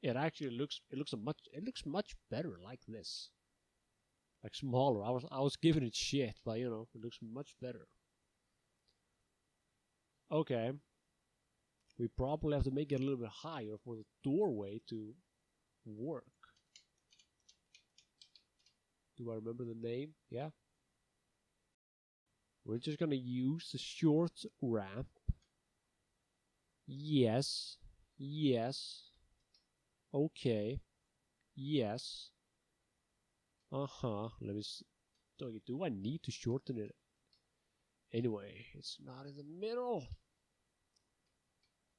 It actually looks much better like this. Like smaller. I was giving it shit, but you know, it looks much better. Okay. We probably have to make it a little bit higher for the doorway to work. Do I remember the name? Yeah. We're just gonna use the short ramp. Yes. Yes. Okay. Yes. Let me see. Do I need to shorten it? Anyway, it's not in the middle.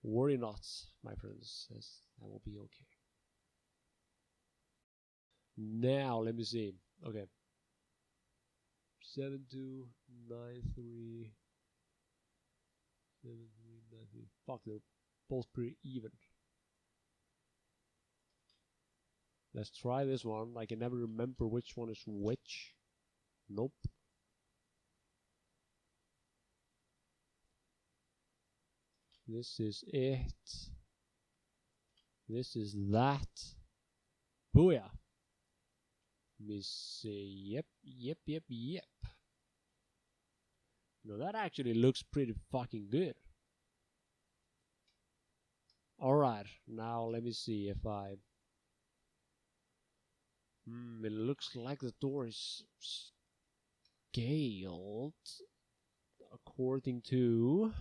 Worry not, my friends. That will be okay. Now, let me see. Okay. 7293. 7393. Fuck, they're both pretty even. Let's try this one. I can never remember which one is which. Nope. This is it. This is that. Booyah. Let me see. Yep. No, that actually looks pretty fucking good. Alright, now let me see if I... it looks like the door is scaled according to...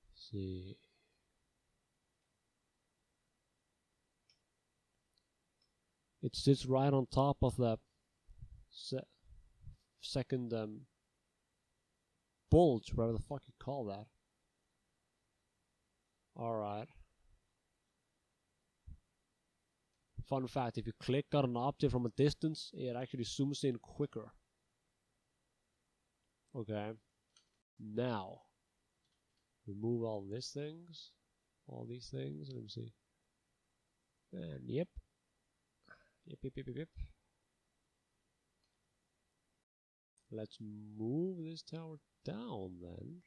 Let's see... It sits right on top of the second bulge, whatever the fuck you call that. Alright. Fun fact, if you click on an object from a distance, it actually zooms in quicker. Okay. Now, remove all these things. All these things. Let me see. And yep. Yep. Let's move this tower down then.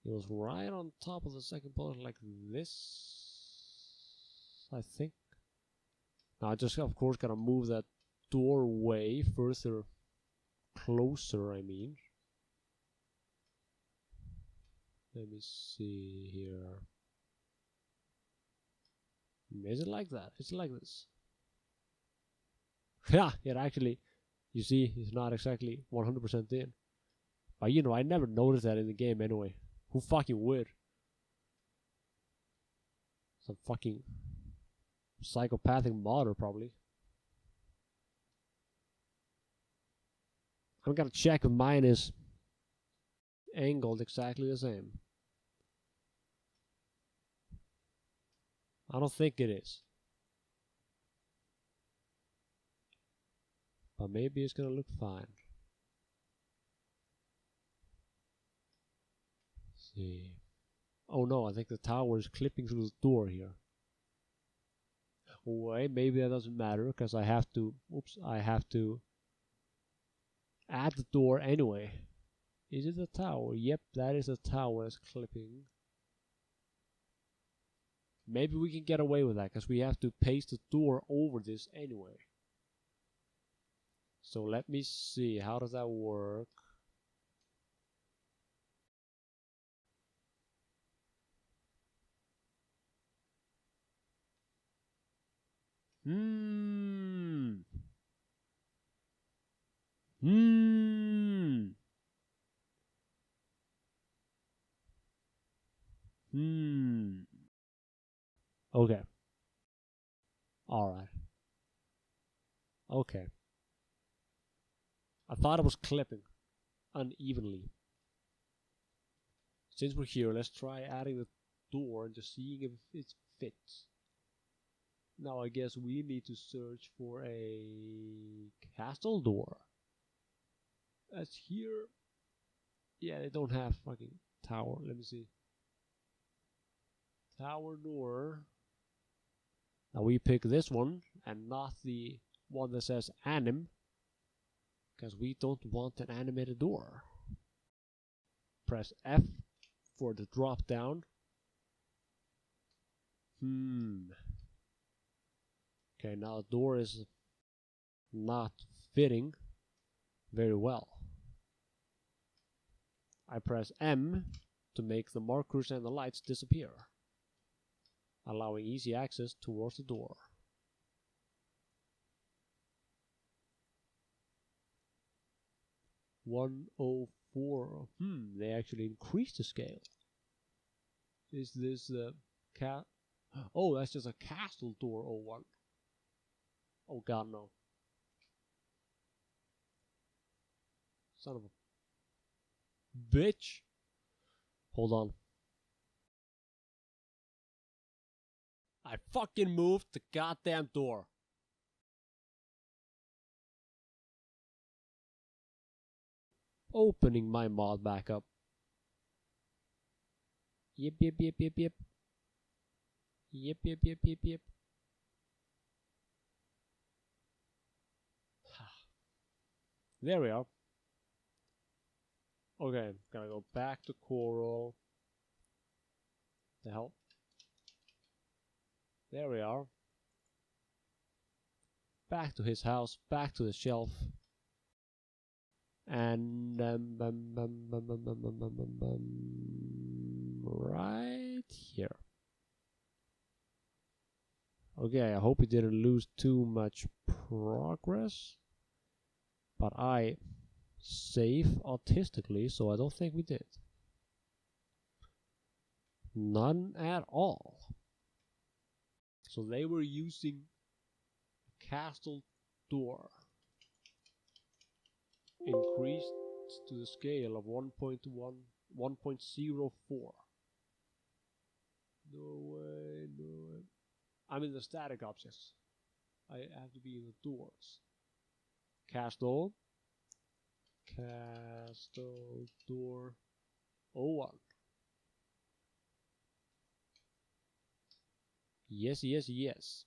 It was right on top of the second pillar like this, I think. Now I just of course gotta move that doorway further closer, I mean. Let me see here. Is it like that? Is it like this? Yeah, it actually, you see, it's not exactly 100% in. But you know, I never noticed that in the game anyway. Who fucking would? Some fucking psychopathic modder, probably. I'm gonna check if mine is angled exactly the same. I don't think it is. But maybe it's gonna look fine. Let's see. Oh no, I think the tower is clipping through the door here. Wait, maybe that doesn't matter because I have to. Oops, I have to add the door anyway. Is it a tower? Yep, that is a tower that's clipping. Maybe we can get away with that because we have to paste the door over this anyway. So let me see, how does that work? Okay. Alright. Okay. I thought it was clipping unevenly. Since we're here, let's try adding the door and just seeing if it fits. Now I guess we need to search for a castle door. That's here. Yeah, they don't have fucking tower. Let me see. Tower door. Now we pick this one and not the one that says anim, because we don't want an animated door. Press F for the drop down. Okay, now the door is not fitting very well. I press M to make the markers and the lights disappear, allowing easy access towards the door. $104. They actually increased the scale. Is this the cat? Oh, that's just a castle door. Oh, one. Oh god, no. Son of a bitch. Hold on. I fucking moved the goddamn door. Opening my mod back up. Yep. There we are. Okay, gotta go back to Chorrol. The hell? There we are. Back to his house, back to the shelf. And right here. Okay, I hope we didn't lose too much progress. But I save autistically, so I don't think we did. None at all. So they were using a castle door. Increased to the scale of 1.1, 1.04. No way. I'm in the static objects. I have to be in the doors. Castle. Castle door 01. Yes, yes, yes.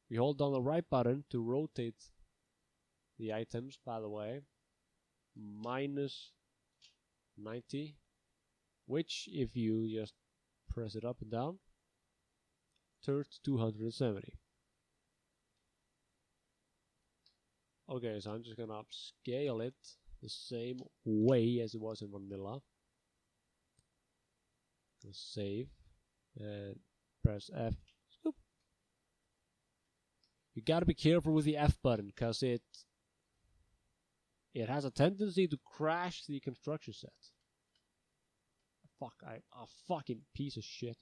We hold down the right button to rotate the items, by the way. Minus 90. Which, if you just press it up and down, turns to 270. Okay, so I'm just gonna upscale it the same way as it was in vanilla. Save and press F. Scoop. You gotta be careful with the F button because it has a tendency to crash the construction set. Fuck, I'm a fucking piece of shit.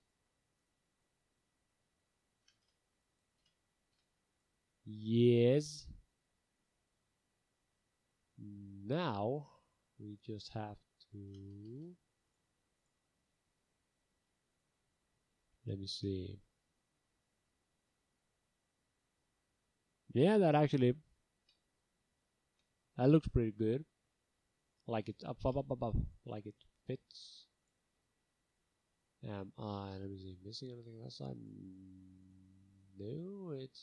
Yes. Now we just have to, let me see. Yeah, that looks pretty good. Like it up, like it fits. Am I, let me see, missing anything on that side? No, it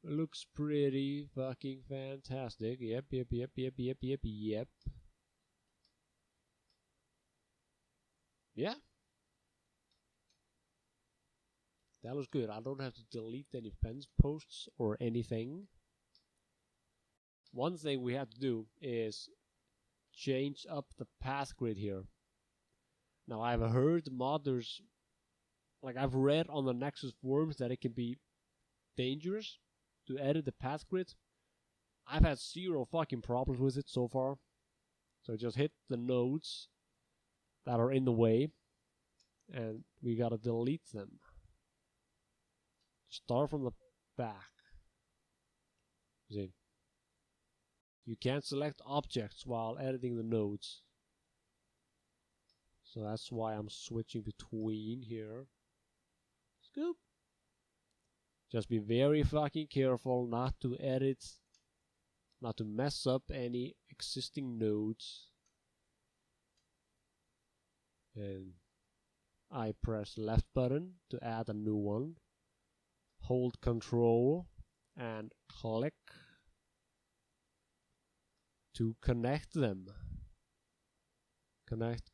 looks pretty fucking fantastic. Yep. Yeah. That looks good. I don't have to delete any fence posts or anything. One thing we have to do is change up the path grid here. Now I've heard modders, like I've read on the Nexus forums that it can be dangerous to edit the path grid. I've had zero fucking problems with it so far. So just hit the nodes that are in the way and we gotta delete them. Start from the back. See, you can't select objects while editing the nodes. So that's why I'm switching between here. Scoop. Just be very fucking careful not to edit, not to mess up any existing nodes. And I press left button to add a new one. Hold Control and click to connect them. Connect.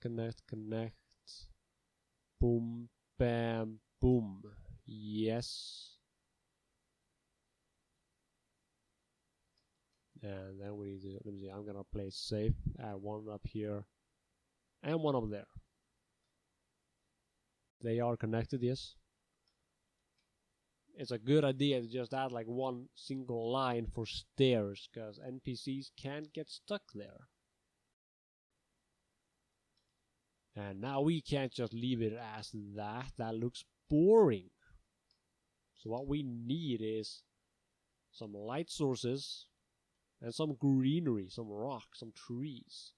Boom, bam, boom. Yes. And then we need to, let me see, I'm gonna play safe. Add one up here and one up there. They are connected, yes. It's a good idea to just add like one single line for stairs, because NPCs can't get stuck there. And now we can't just leave it as that. That looks boring. So what we need is some light sources and some greenery, some rock, some trees.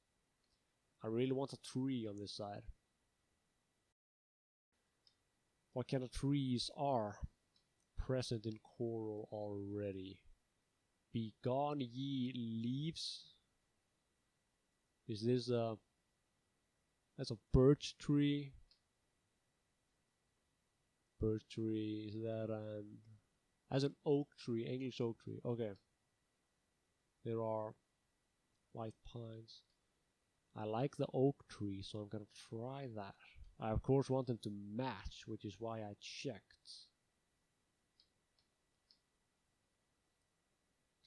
I really want a tree on this side. What kind of trees are present in Chorrol already? Be gone, ye leaves. Is this a... That's a birch tree. Birch tree, is that an... As an oak tree, English oak tree. Okay. There are white pines. I like the oak tree, so I'm gonna try that. I of course want them to match, which is why I checked.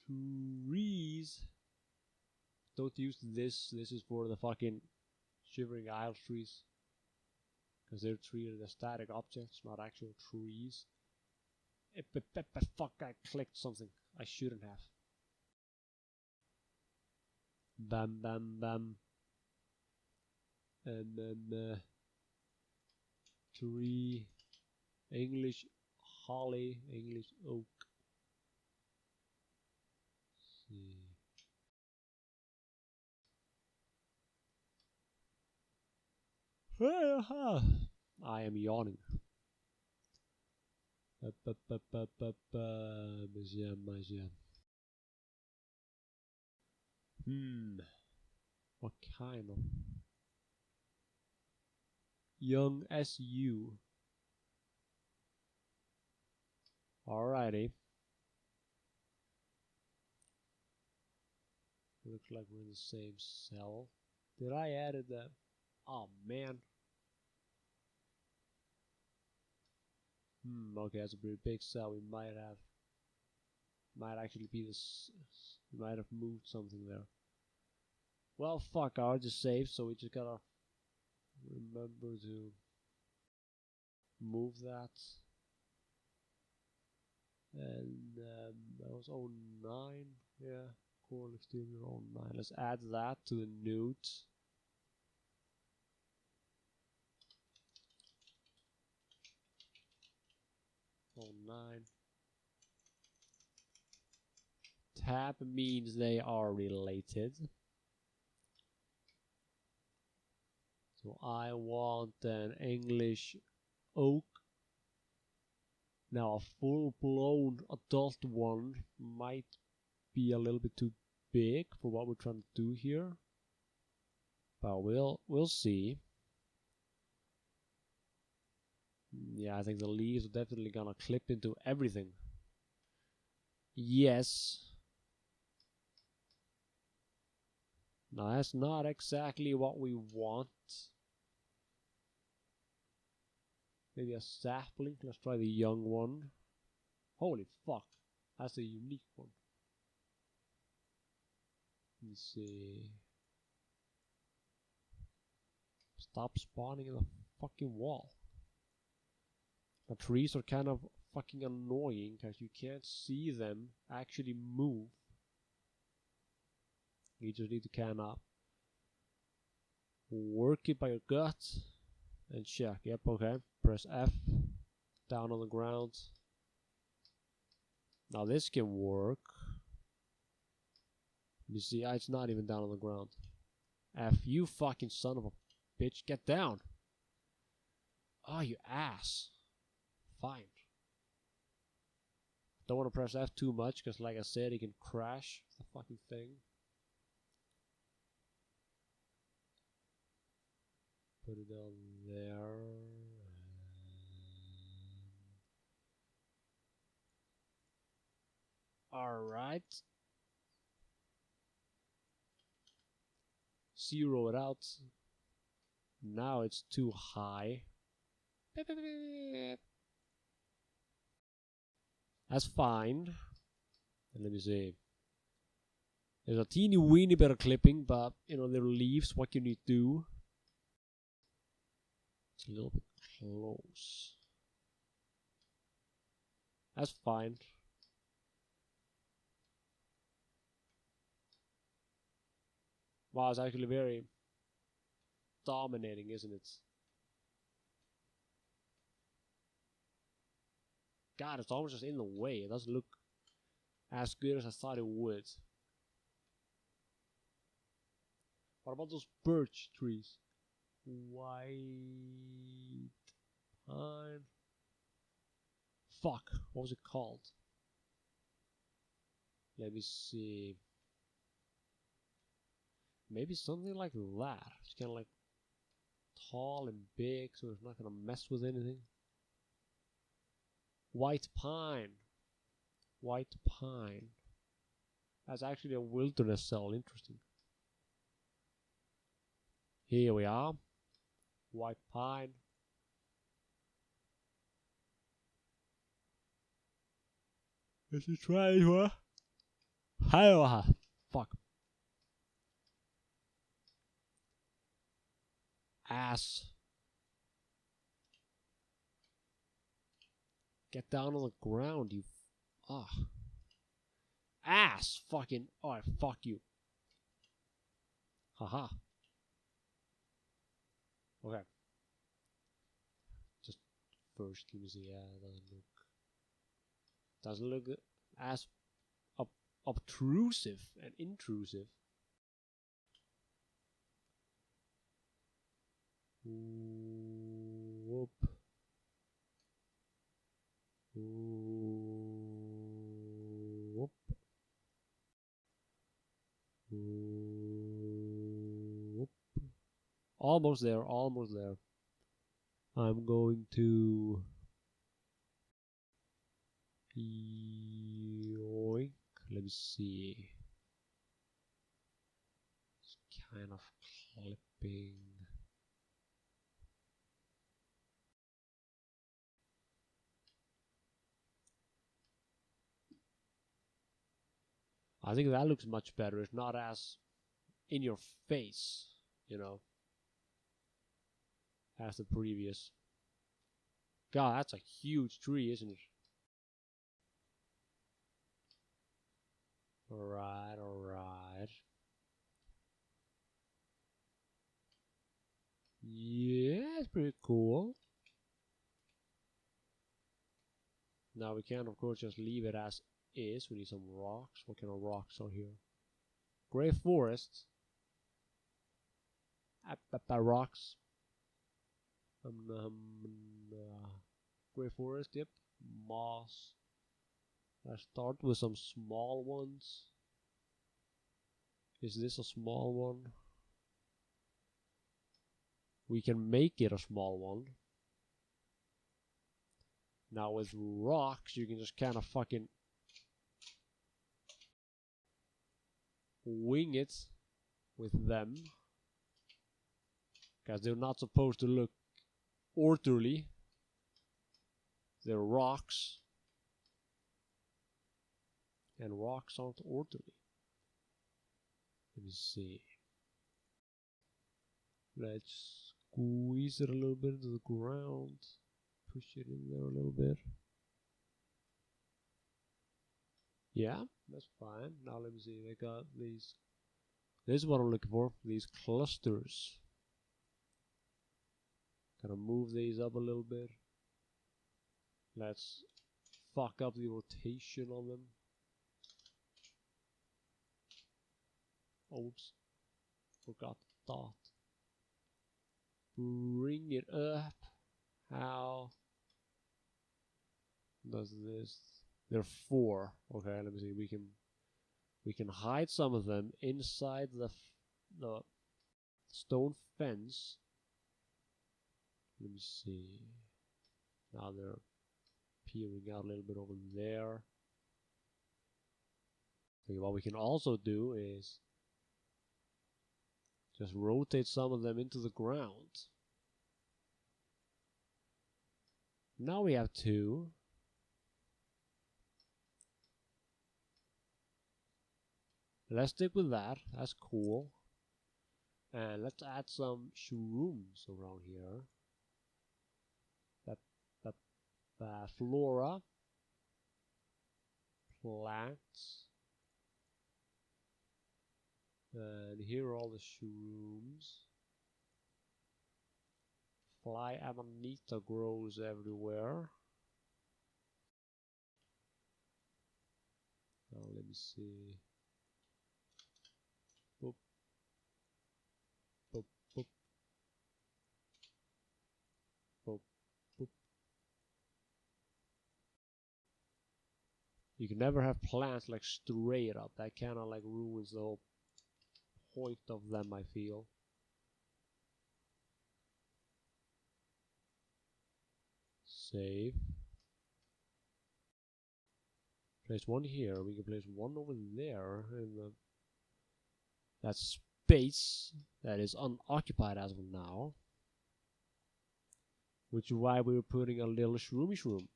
Trees. Don't use this. This is for the fucking Shivering Isle trees. Because they're treated as static objects, not actual trees. Fuck, I clicked something I shouldn't have. Bam, bam, bam. And then tree, English holly, English oak. Let's see. I am yawning. What kind of young SU? Alrighty. Looks like we're in the same cell. Did I added that? Oh man. Okay, that's a pretty big cell. We might actually be this. We might have moved something there. Well, fuck, I just saved, so we just gotta remember to move that. And that was 09, yeah. Chorrol exterior 09. Let's add that to the node. Oh, 09. Tab means they are related. So I want an English oak. Now a full-blown adult one might be a little bit too big for what we're trying to do here, but we'll see. Yeah, I think the leaves are definitely gonna clip into everything. Yes. Now that's not exactly what we want. Maybe a sapling. Let's try the young one. Holy fuck, that's a unique one. Let me see. Stop spawning in the fucking wall. The trees are kind of fucking annoying because you can't see them actually move. You just need to kind of work it by your gut and check. Yep, okay. Press F. Down on the ground. Now this can work. You see, it's not even down on the ground. F, you fucking son of a bitch. Get down. Oh, you ass. Fine. Don't want to press F too much because, like I said, it can crash the fucking thing. Put it on there. Alright. Zero it out. Now it's too high. That's fine. And let me see. There's a teeny weeny bit of clipping, but you know, little leaves, what can you do? It's a little bit close. That's fine. Wow, it's actually very dominating, isn't it? God, it's almost just in the way. It doesn't look as good as I thought it would. What about those birch trees? White pine. Fuck, what was it called? Let me see. Maybe something like that. It's kind of like tall and big, so it's not gonna mess with anything. White pine. White pine. That's actually a wilderness cell. Interesting. Here we are. White pine. Let's try it, huh? Hi, fuck. Ass. Get down on the ground, you. Ass! Fucking. Oh, fuck you. Haha. Okay. Just first, let me see. Yeah, doesn't look as obtrusive and intrusive. Whoop. Whoop. Whoop. Almost there, almost there. I'm going to yoink. Let me see. It's kind of clipping. I think that looks much better. It's not as in your face, you know, as the previous. God, that's a huge tree, isn't it? Alright, alright. Yeah, it's pretty cool. Now we can, of course, just leave it as is. We need some rocks. What kind of rocks are here? Grey forest. Rocks. Grey forest, yep. Moss. Let's start with some small ones. Is this a small one? We can make it a small one. Now with rocks, you can just kind of fucking wing it with them. Because they're not supposed to look orderly. They're rocks. And rocks aren't orderly. Let me see. Let's squeeze it a little bit into the ground. Push it in there a little bit. Yeah, that's fine. Now let me see. I got these. This is what I'm looking for. These clusters. Gonna move these up a little bit. Let's fuck up the rotation on them. Oops. Forgot the dot. Bring it up. How does this? There are 4. Okay, let me see. We can hide some of them inside the stone fence. Let me see. Now they're peering out a little bit over there. Okay, what we can also do is just rotate some of them into the ground. Now we have 2. Let's stick with that. That's cool. And let's add some shrooms around here. Flora. Plants. And here are all the shrooms. Fly amanita grows everywhere. Now let me see. Boop. Boop, boop. Boop, boop. You can never have plants like straight up. That kind of like ruins the whole point of them, I feel. Save. Place one here. We can place one over there in the that space that is unoccupied as of now. Which is why we're putting a little shroomy shroom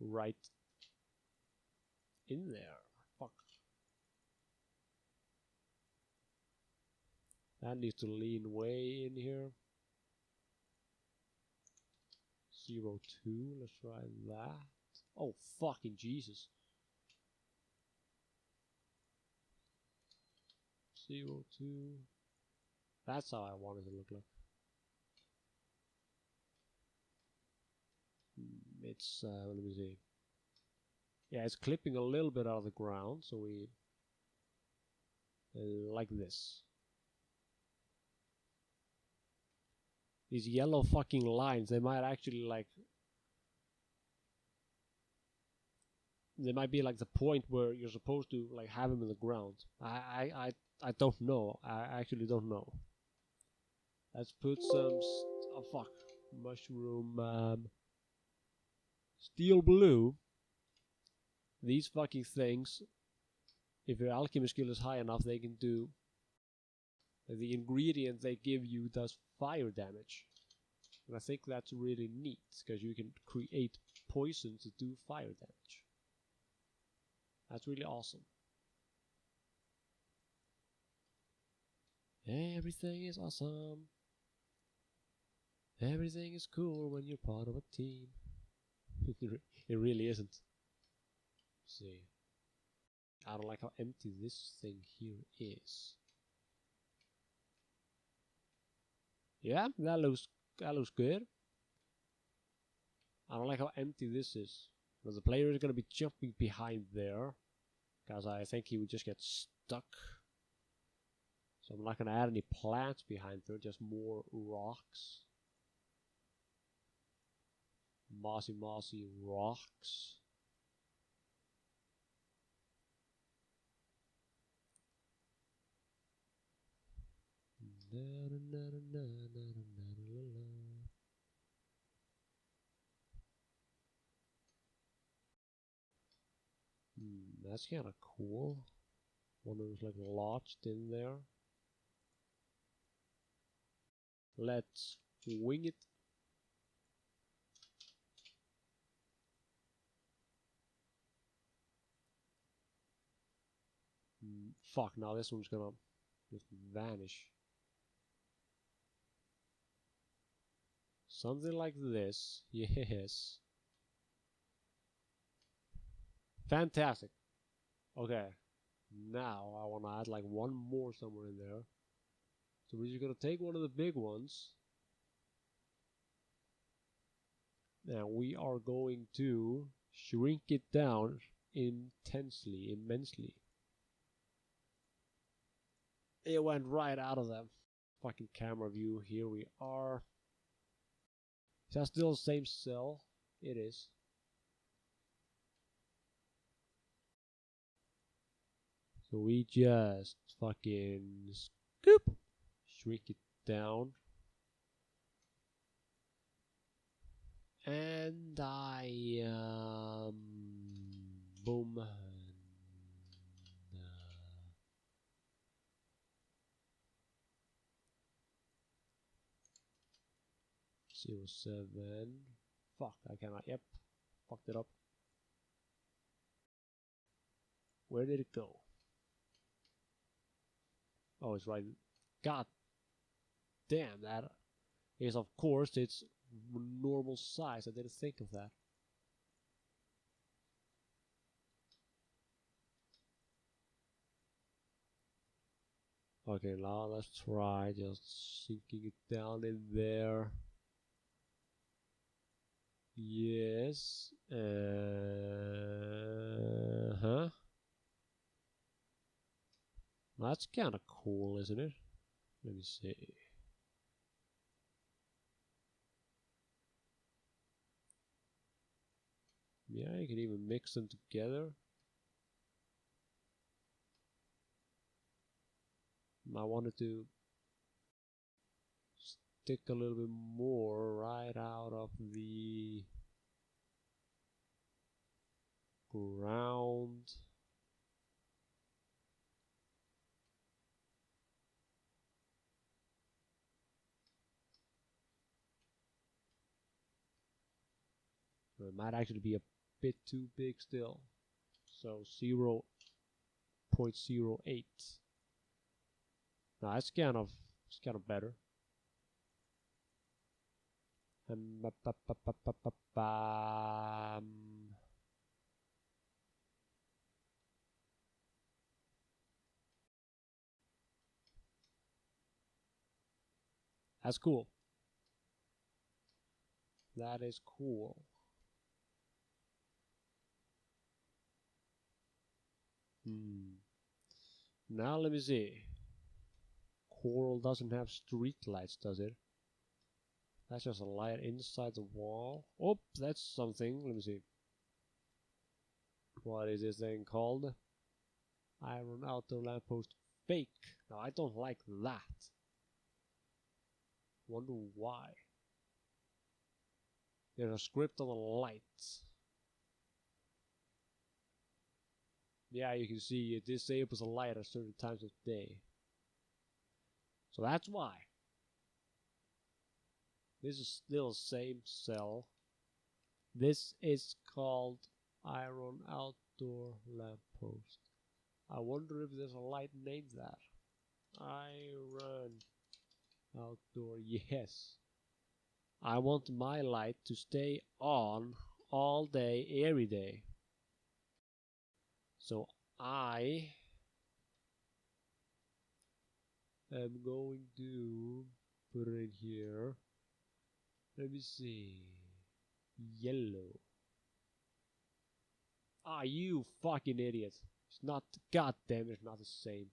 right in there. Fuck. That needs to lean way in here. 0.2. Let's try that. Oh, fucking Jesus. 0.2. That's how I want it to look like. It's, let me see. Yeah, it's clipping a little bit out of the ground, so we like this. These yellow fucking lines, they might actually like there might be like the point where you're supposed to like have him in the ground. I don't know. I actually don't know. Let's put some oh fuck, mushroom, steel blue. These fucking things, if your alchemy skill is high enough, they can do. The ingredient they give you does fire damage. And I think that's really neat, because you can create poison to do fire damage. That's really awesome. Everything is awesome. Everything is cool when you're part of a team. It really isn't. Let's see. I don't like how empty this thing here is. Yeah, that looks good. I don't like how empty this is. Because the player is going to be jumping behind there. Because I think he would just get stuck. So I'm not going to add any plants behind there, just more rocks. Mossy rocks. That's kind of cool. One of them's like lodged in there. Let's wing it. Fuck, now this one's gonna just vanish. Something like this. Yes. Fantastic. Okay. Now I want to add like one more somewhere in there. So we're just going to take one of the big ones. Now we are going to shrink it down immensely. It went right out of the fucking camera view. Here we are. Is that still the same cell? It is. So we just fucking scoop, shrink it down. And boom. 07. Fuck, I cannot. Yep. Fucked it up. Where did it go? Oh, it's right. God damn, that is, of course, it's normal size. I didn't think of that. Okay, now let's try just sinking it down in there. Yes. That's kind of cool, isn't it? Let me see. Yeah, you can even mix them together. I wanted to stick a little bit more right out of the ground. It might actually be a bit too big still. So 0.08. No, it's kind of better. That's cool. That is cool. Now let me see. Chorrol doesn't have street lights, does it? That's just a light inside the wall. Oh, that's something. Let me see. What is this thing called? Iron outdoor lamppost fake. Now I don't like that. Wonder why. There's a script on the lights. Yeah, you can see it disables the light at certain times of day. So that's why. This is still the same cell. This is called Iron Outdoor Lamppost. I wonder if there's a light named that. Iron Outdoor, yes. I want my light to stay on all day, every day. So I am going to put it in here. Let me see. Yellow. Ah, you fucking idiot. It's not, goddamn, it's not the same.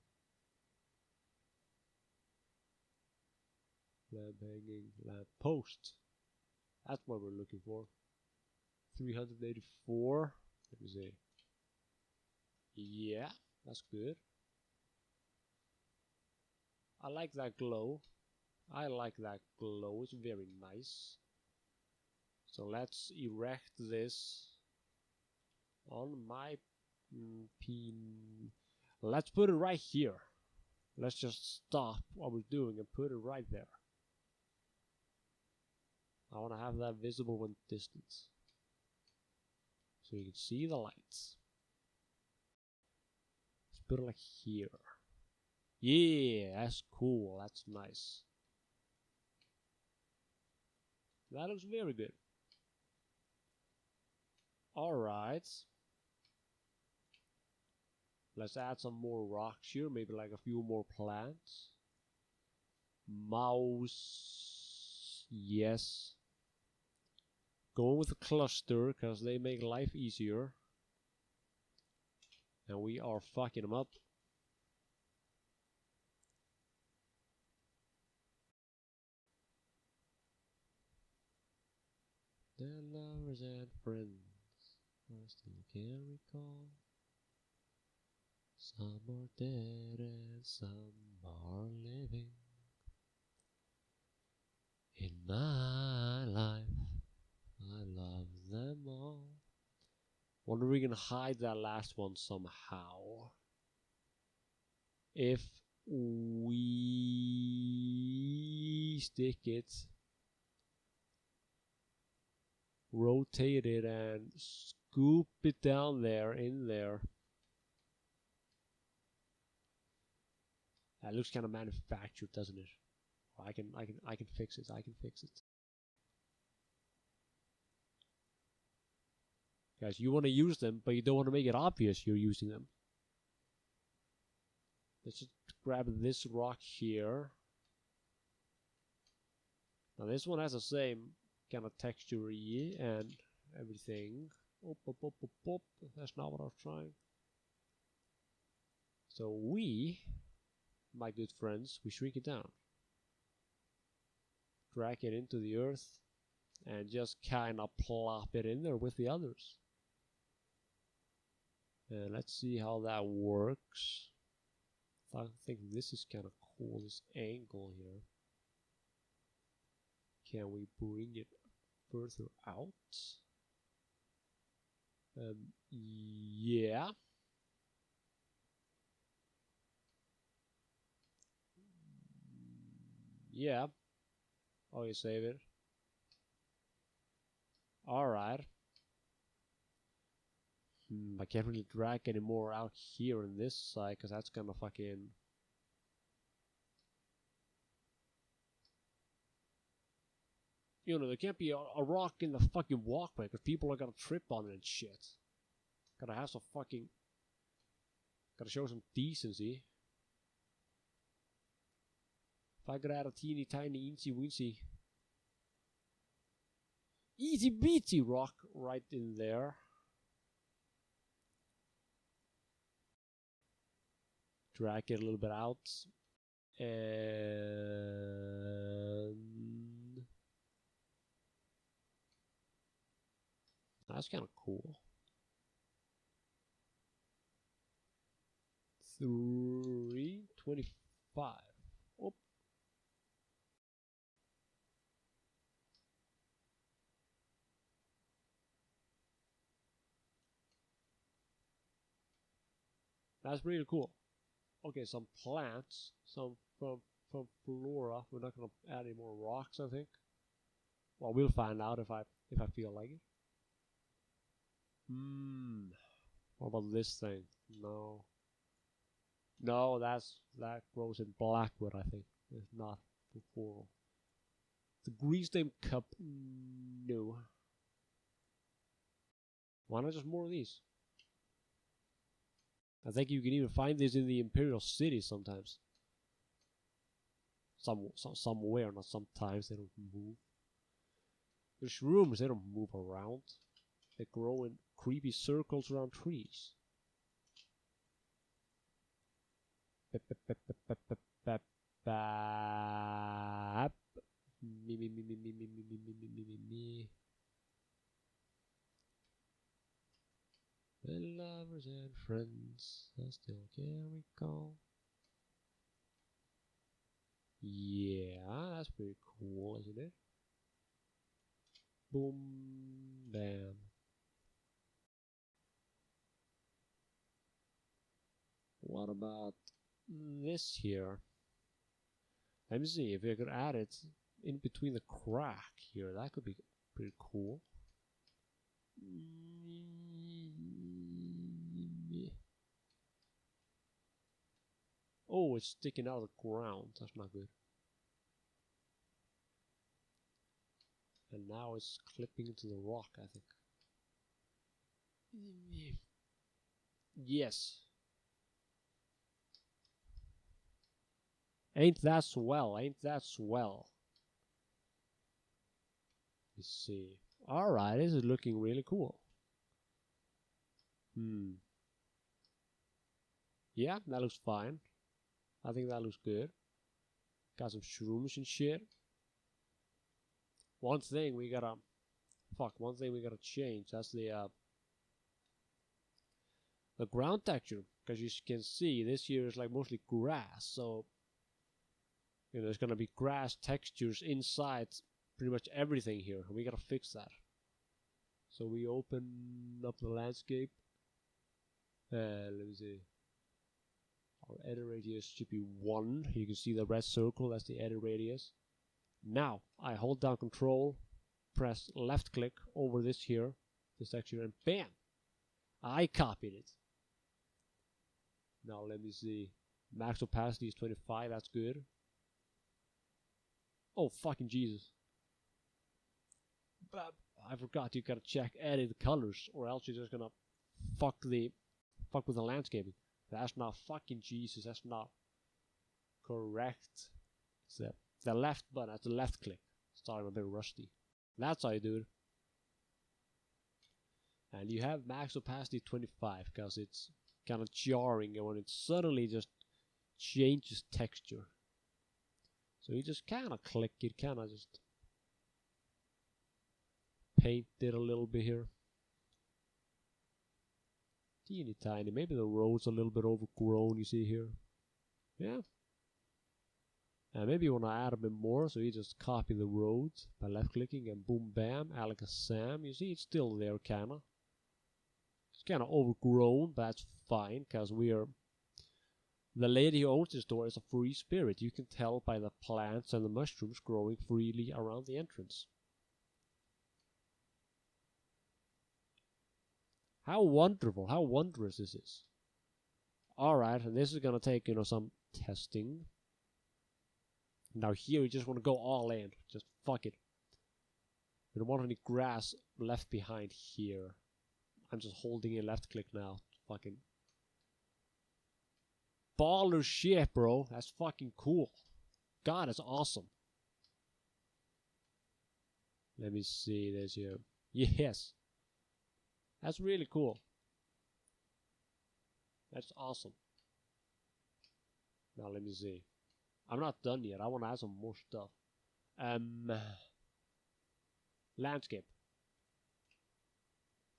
Lamp hanging, lamp post. That's what we're looking for. 384. Let me see. Yeah, that's good. I like that glow. I like that glow. It's very nice. So let's erect this on my pin. Let's put it right here. Let's just stop what we're doing and put it right there. I want to have that visible when distance, so you can see the lights. Let's put it like here. Yeah, that's cool. That's nice. That looks very good. Alright. Let's add some more rocks here. Maybe like a few more plants. Mouse. Yes. Going with a cluster because they make life easier. And we are fucking them up. The lovers and friends I still can recall. Some are dead and some are living. In my life, I love them all. Wonder if we can hide that last one somehow. If we stick it, rotate it and scoop it down there, in there. That looks kind of manufactured, doesn't it? I can fix it. I can fix it. Guys, you want to use them, but you don't want to make it obvious you're using them. Let's just grab this rock here. Now this one has the same kind of texture and everything. That's not what I was trying. So we, my good friends, we shrink it down. Drag it into the earth and just kind of plop it in there with the others. And let's see how that works. I think this is kind of cool, this angle here. Can we bring it further out? Yeah. Yeah. Oh, you save it. Alright. I can't really drag any more out here on this side, because that's gonna fucking... You know, there can't be a rock in the fucking walkway, because people are gonna trip on it and shit. Gotta have some fucking... Gotta show some decency. If I could add a teeny tiny eensy weensy easy beatsy rock right in there. Drag it a little bit out. And that's kind of cool. 325. Oh. That's really cool. Okay, some plants, some from flora. We're not gonna add any more rocks, I think. Well, we'll find out if I feel like it. What about this thing? No. No, that grows in Blackwood, I think. It's not for Chorrol. The Greenstem Cup, no. Why not just more of these? I think you can even find this in the Imperial City sometimes. Somewhere, not sometimes. They don't move. The shrooms, they don't move around. They grow in creepy circles around trees. The lovers and friends, I still can recall. Yeah, that's pretty cool, isn't it? Boom, bam. What about this here? Let me see if I could add it in between the crack here. That could be pretty cool. Oh, it's sticking out of the ground. That's not good. And now it's clipping into the rock, I think. Yes. Ain't that swell? Ain't that swell? Let's see. Alright, this is looking really cool. Yeah, that looks fine. I think that looks good. Got some shrooms and shit. One thing we gotta change. That's the ground texture. Because you can see this here is like mostly grass. So, you know, there's gonna be grass textures inside pretty much everything here. We gotta fix that. So we open up the landscape. Let me see. Our edit radius should be 1. You can see the red circle, that's the edit radius. Now, I hold down Control, press left click over this here, this texture, and bam! I copied it. Now let me see. Max opacity is 25, that's good. Oh, fucking Jesus. But I forgot you gotta check edit colors, or else you're just gonna fuck with the landscaping. That's not fucking Jesus, that's not correct. It's the left button, that's the left click. Sorry, I'm a bit rusty. That's how you do it. And you have max opacity 25, because it's kind of jarring when it suddenly just changes texture. So you just kind of click it, kind of just paint it a little bit here. Teeny tiny. Maybe the road's a little bit overgrown, you see here. Yeah. And maybe you want to add a bit more, so you just copy the road by left clicking and boom bam, Alakazam. You see it's still there, kinda. It's kinda overgrown, but that's fine, because the lady who owns this store is a free spirit. You can tell by the plants and the mushrooms growing freely around the entrance. How wonderful, how wondrous this is. Alright, and this is gonna take, you know, some testing. Now here we just want to go all in. Just fuck it. We don't want any grass left behind here. I'm just holding a left click now. Fucking baller shit, bro. That's fucking cool. God, it's awesome. Let me see this here. Yes. That's really cool. That's awesome. Now let me see. I'm not done yet. I want to add some more stuff. Landscape.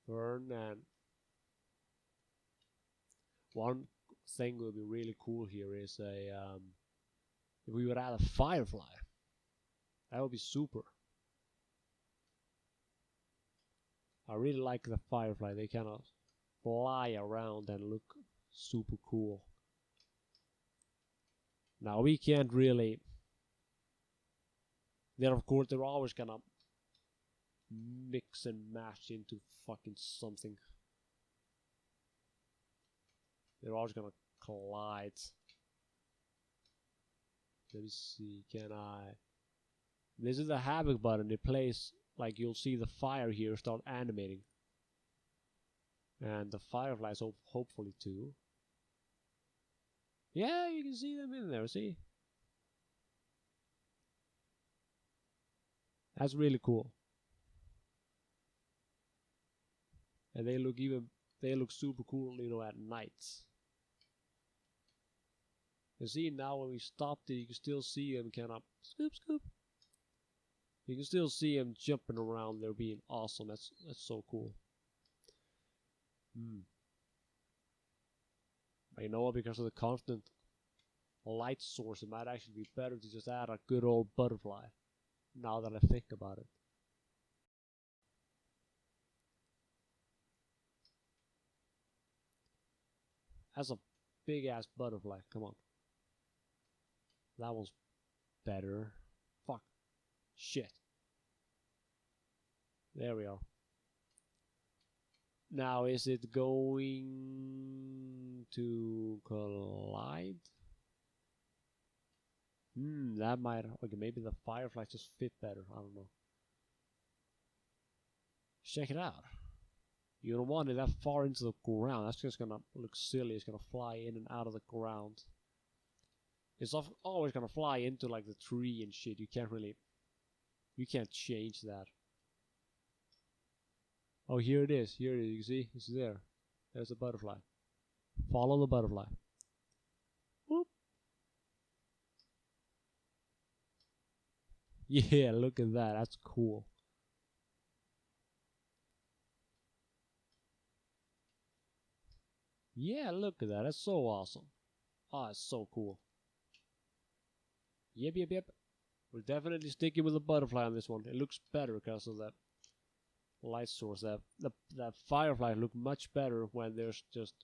Fern and one thing would be really cool here is if we would add a firefly. That would be super. I really like the firefly. They kind of fly around and look super cool. Now we can't really. Then of course they're always gonna mix and match into fucking something. They're always gonna collide. Let me see, can I... This is the Havoc button. It plays, like you'll see the fire here start animating. And the fireflies hopefully too. Yeah, you can see them in there, see? That's really cool. And they look super cool, you know, at night. You see now when we stopped it, you can still see them kind of scoop scoop. You can still see them jumping around. They're being awesome. That's so cool. But you know what? Because of the constant light source, it might actually be better to just add a good old butterfly. Now that I think about it. That's a big ass butterfly. Come on. That one's better. Fuck. Shit. There we are. Now is it going to collide? That might... Okay, maybe the fireflies just fit better. I don't know. Check it out. You don't want it that far into the ground. That's just gonna look silly. It's gonna fly in and out of the ground. It's always gonna fly into like the tree and shit. You can't change that. Oh, here it is. Here it is. You see? It's there. There's a butterfly. Follow the butterfly. Whoop. Yeah, look at that. That's cool. Yeah, look at that. That's so awesome. Oh, it's so cool. Yep. We're definitely sticking with the butterfly on this one. It looks better because of that light source. That firefly look much better when there's just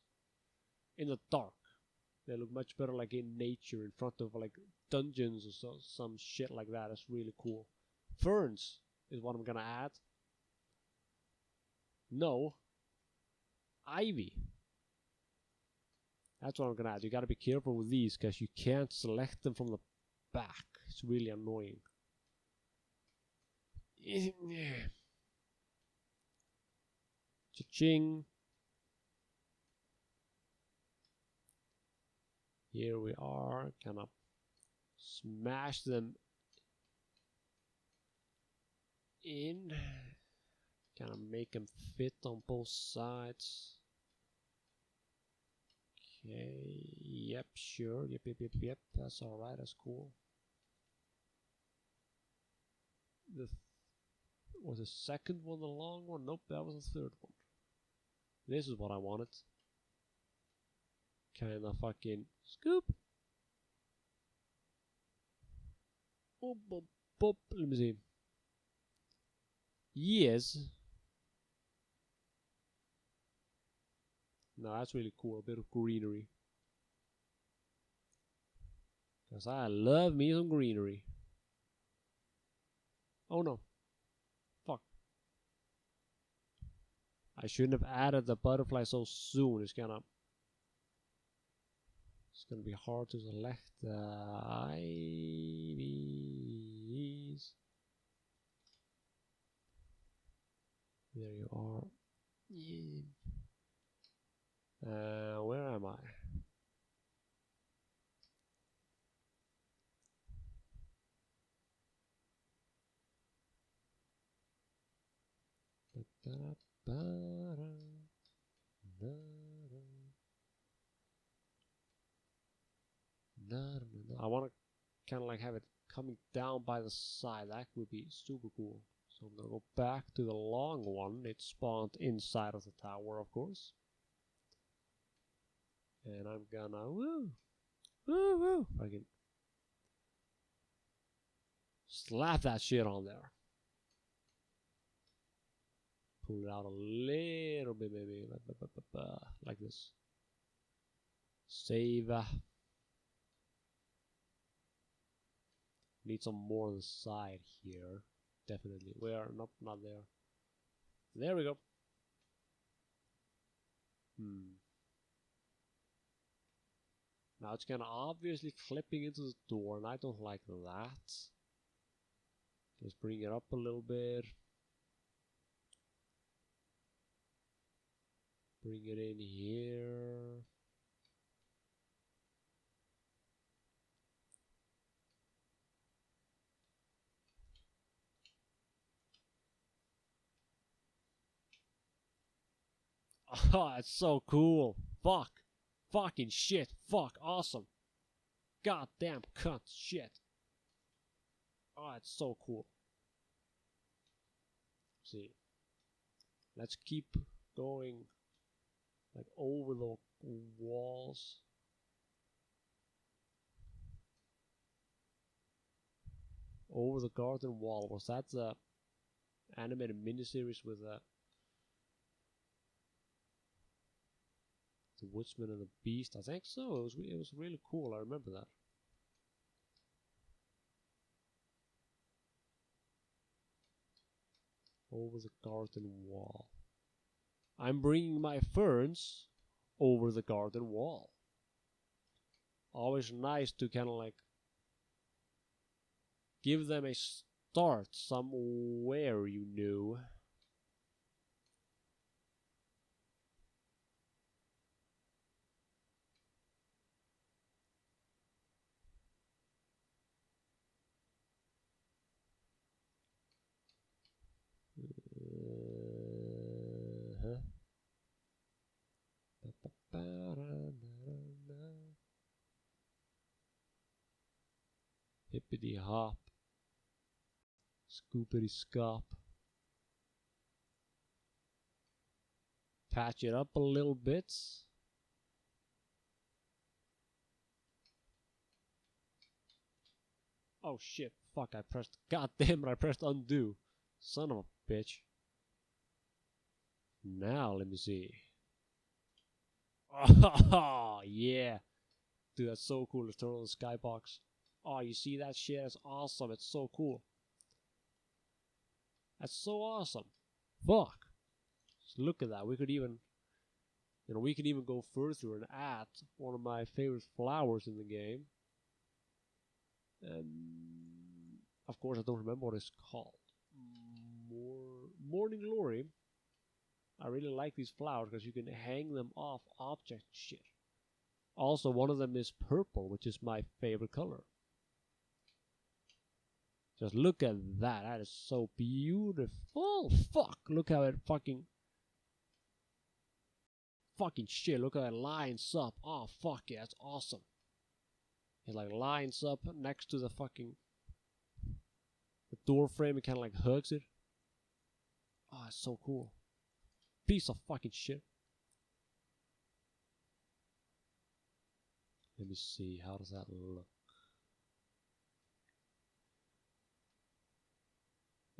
in the dark. They look much better like in nature, in front of like dungeons or some shit like that. That's really cool. Ferns is what I'm gonna add. No. Ivy. That's what I'm gonna add. You gotta be careful with these because you can't select them from the back. It's really annoying. Cha-ching. Here we are. Kind of smash them in. Kind of make them fit on both sides. Okay, yep, sure, yep, that's alright, that's cool. Was the second one the long one? Nope, that was the third one. This is what I wanted. Kinda fucking scoop. Boop, boop, boop. Let me see. Yes. No, that's really cool. A bit of greenery. Because I love me some greenery. Oh no. Fuck. I shouldn't have added the butterfly so soon. It's gonna be hard to select the IVs. There you are. Yeah. Where am I? I want to kind of like have it coming down by the side. That would be super cool. So I'm gonna go back to the long one. It spawned inside of the tower, of course. And I'm gonna woo, fucking slap that shit on there. Pull it out a little bit, maybe like this. Save. Need some more on the side here. Definitely. Where? Nope, not there. There we go. Now it's kind of obviously clipping into the door, and I don't like that. Let's bring it up a little bit. Bring it in here. Oh, it's so cool. Fuck. Fucking shit. Fuck. Awesome. Goddamn cunt. Shit. Oh, it's so cool. See. Let's keep going like over the walls. Over the garden wall. Was that the animated miniseries with the Woodsman and the Beast? I think so. It was really cool. I remember that. Over the garden wall. I'm bringing my ferns over the garden wall. Always nice to kind of like give them a start somewhere, you know. Hippity hop. Scoopity scop. Patch it up a little bit. Oh shit, fuck, I pressed, god damn it, I pressed undo. Son of a bitch. Now, let me see. Oh, yeah. Dude, that's so cool. Let's turn on the skybox. Oh, you see that shit? That's awesome. It's so cool. That's so awesome. Fuck. Just look at that. We could even, we can even go further and add one of my favorite flowers in the game. Of course, I don't remember what it's called. Morning Glory. I really like these flowers because you can hang them off object shit. Also, one of them is purple, which is my favorite color. Just look at that. That is so beautiful. Fuck. Look how it fucking shit. Look how it lines up. Oh, fuck yeah. That's awesome. It like lines up next to the door frame. It kind of like hugs it. Oh, it's so cool. Piece of fucking shit. Let me see. How does that look?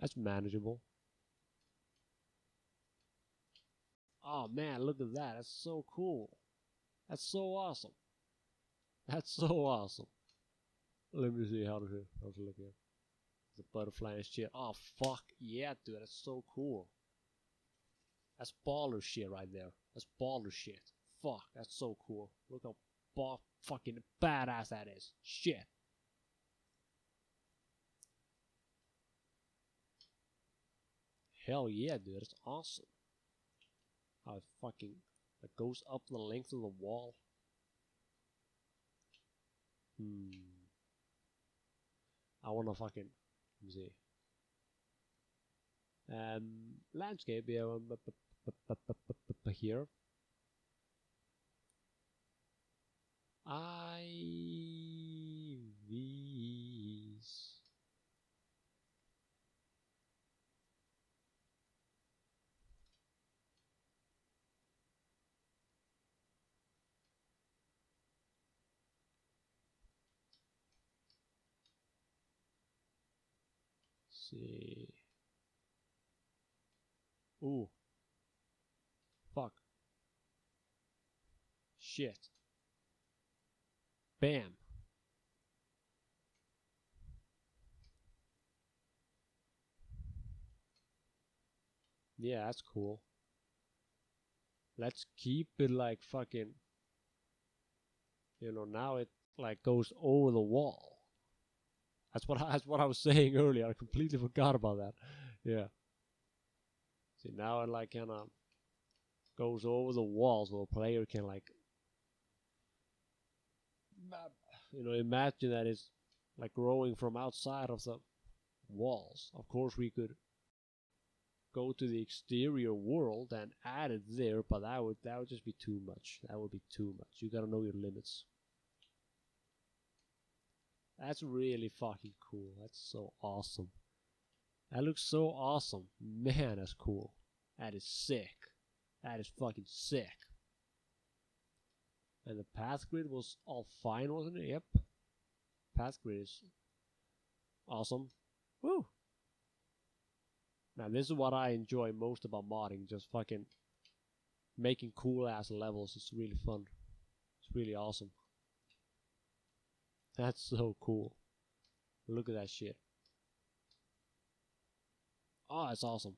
That's manageable. Oh man, look at that. That's so cool. That's so awesome. That's so awesome. Let me see how to look here. The butterfly and shit. Oh fuck yeah, dude. That's so cool. That's baller shit right there. That's baller shit. Fuck, that's so cool. Look how fucking badass that is. Shit. Hell yeah, dude. That's awesome. How it goes up the length of the wall. I wanna fucking, let me see. Landscape, yeah, here. Ivies. see. Ooh. Fuck. Shit. Bam. Yeah, that's cool. Let's keep it like fucking, you know, now it like goes over the wall. That's what I was saying earlier. I completely forgot about that. Yeah. See, now it like kind of goes over the wall, so a player can like, you know, imagine that it's like growing from outside of the walls. Of course, we could go to the exterior world and add it there, but that would just be too much. That would be too much. You gotta know your limits. That's really fucking cool. That's so awesome. That looks so awesome. Man, that's cool. That is sick. That is fucking sick. And the path grid was all fine, wasn't it? Yep. Path grid is awesome. Woo! Now this is what I enjoy most about modding. Just fucking making cool ass levels. It's really fun. It's really awesome. That's so cool. Look at that shit. Oh, it's awesome.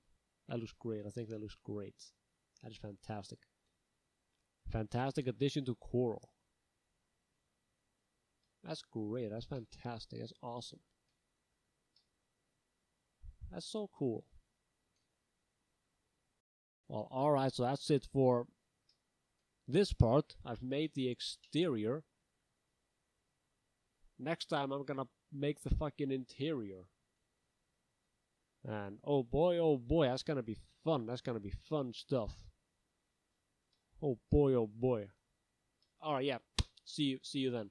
That looks great. I think that looks great. That is fantastic. Fantastic addition to Chorrol. That's great. That's fantastic. That's awesome. That's so cool. Well, alright, so that's it for this part. I've made the exterior. Next time I'm gonna make the fucking interior. And oh boy, that's gonna be fun. That's gonna be fun stuff. Oh boy. Alright, yeah. See you then.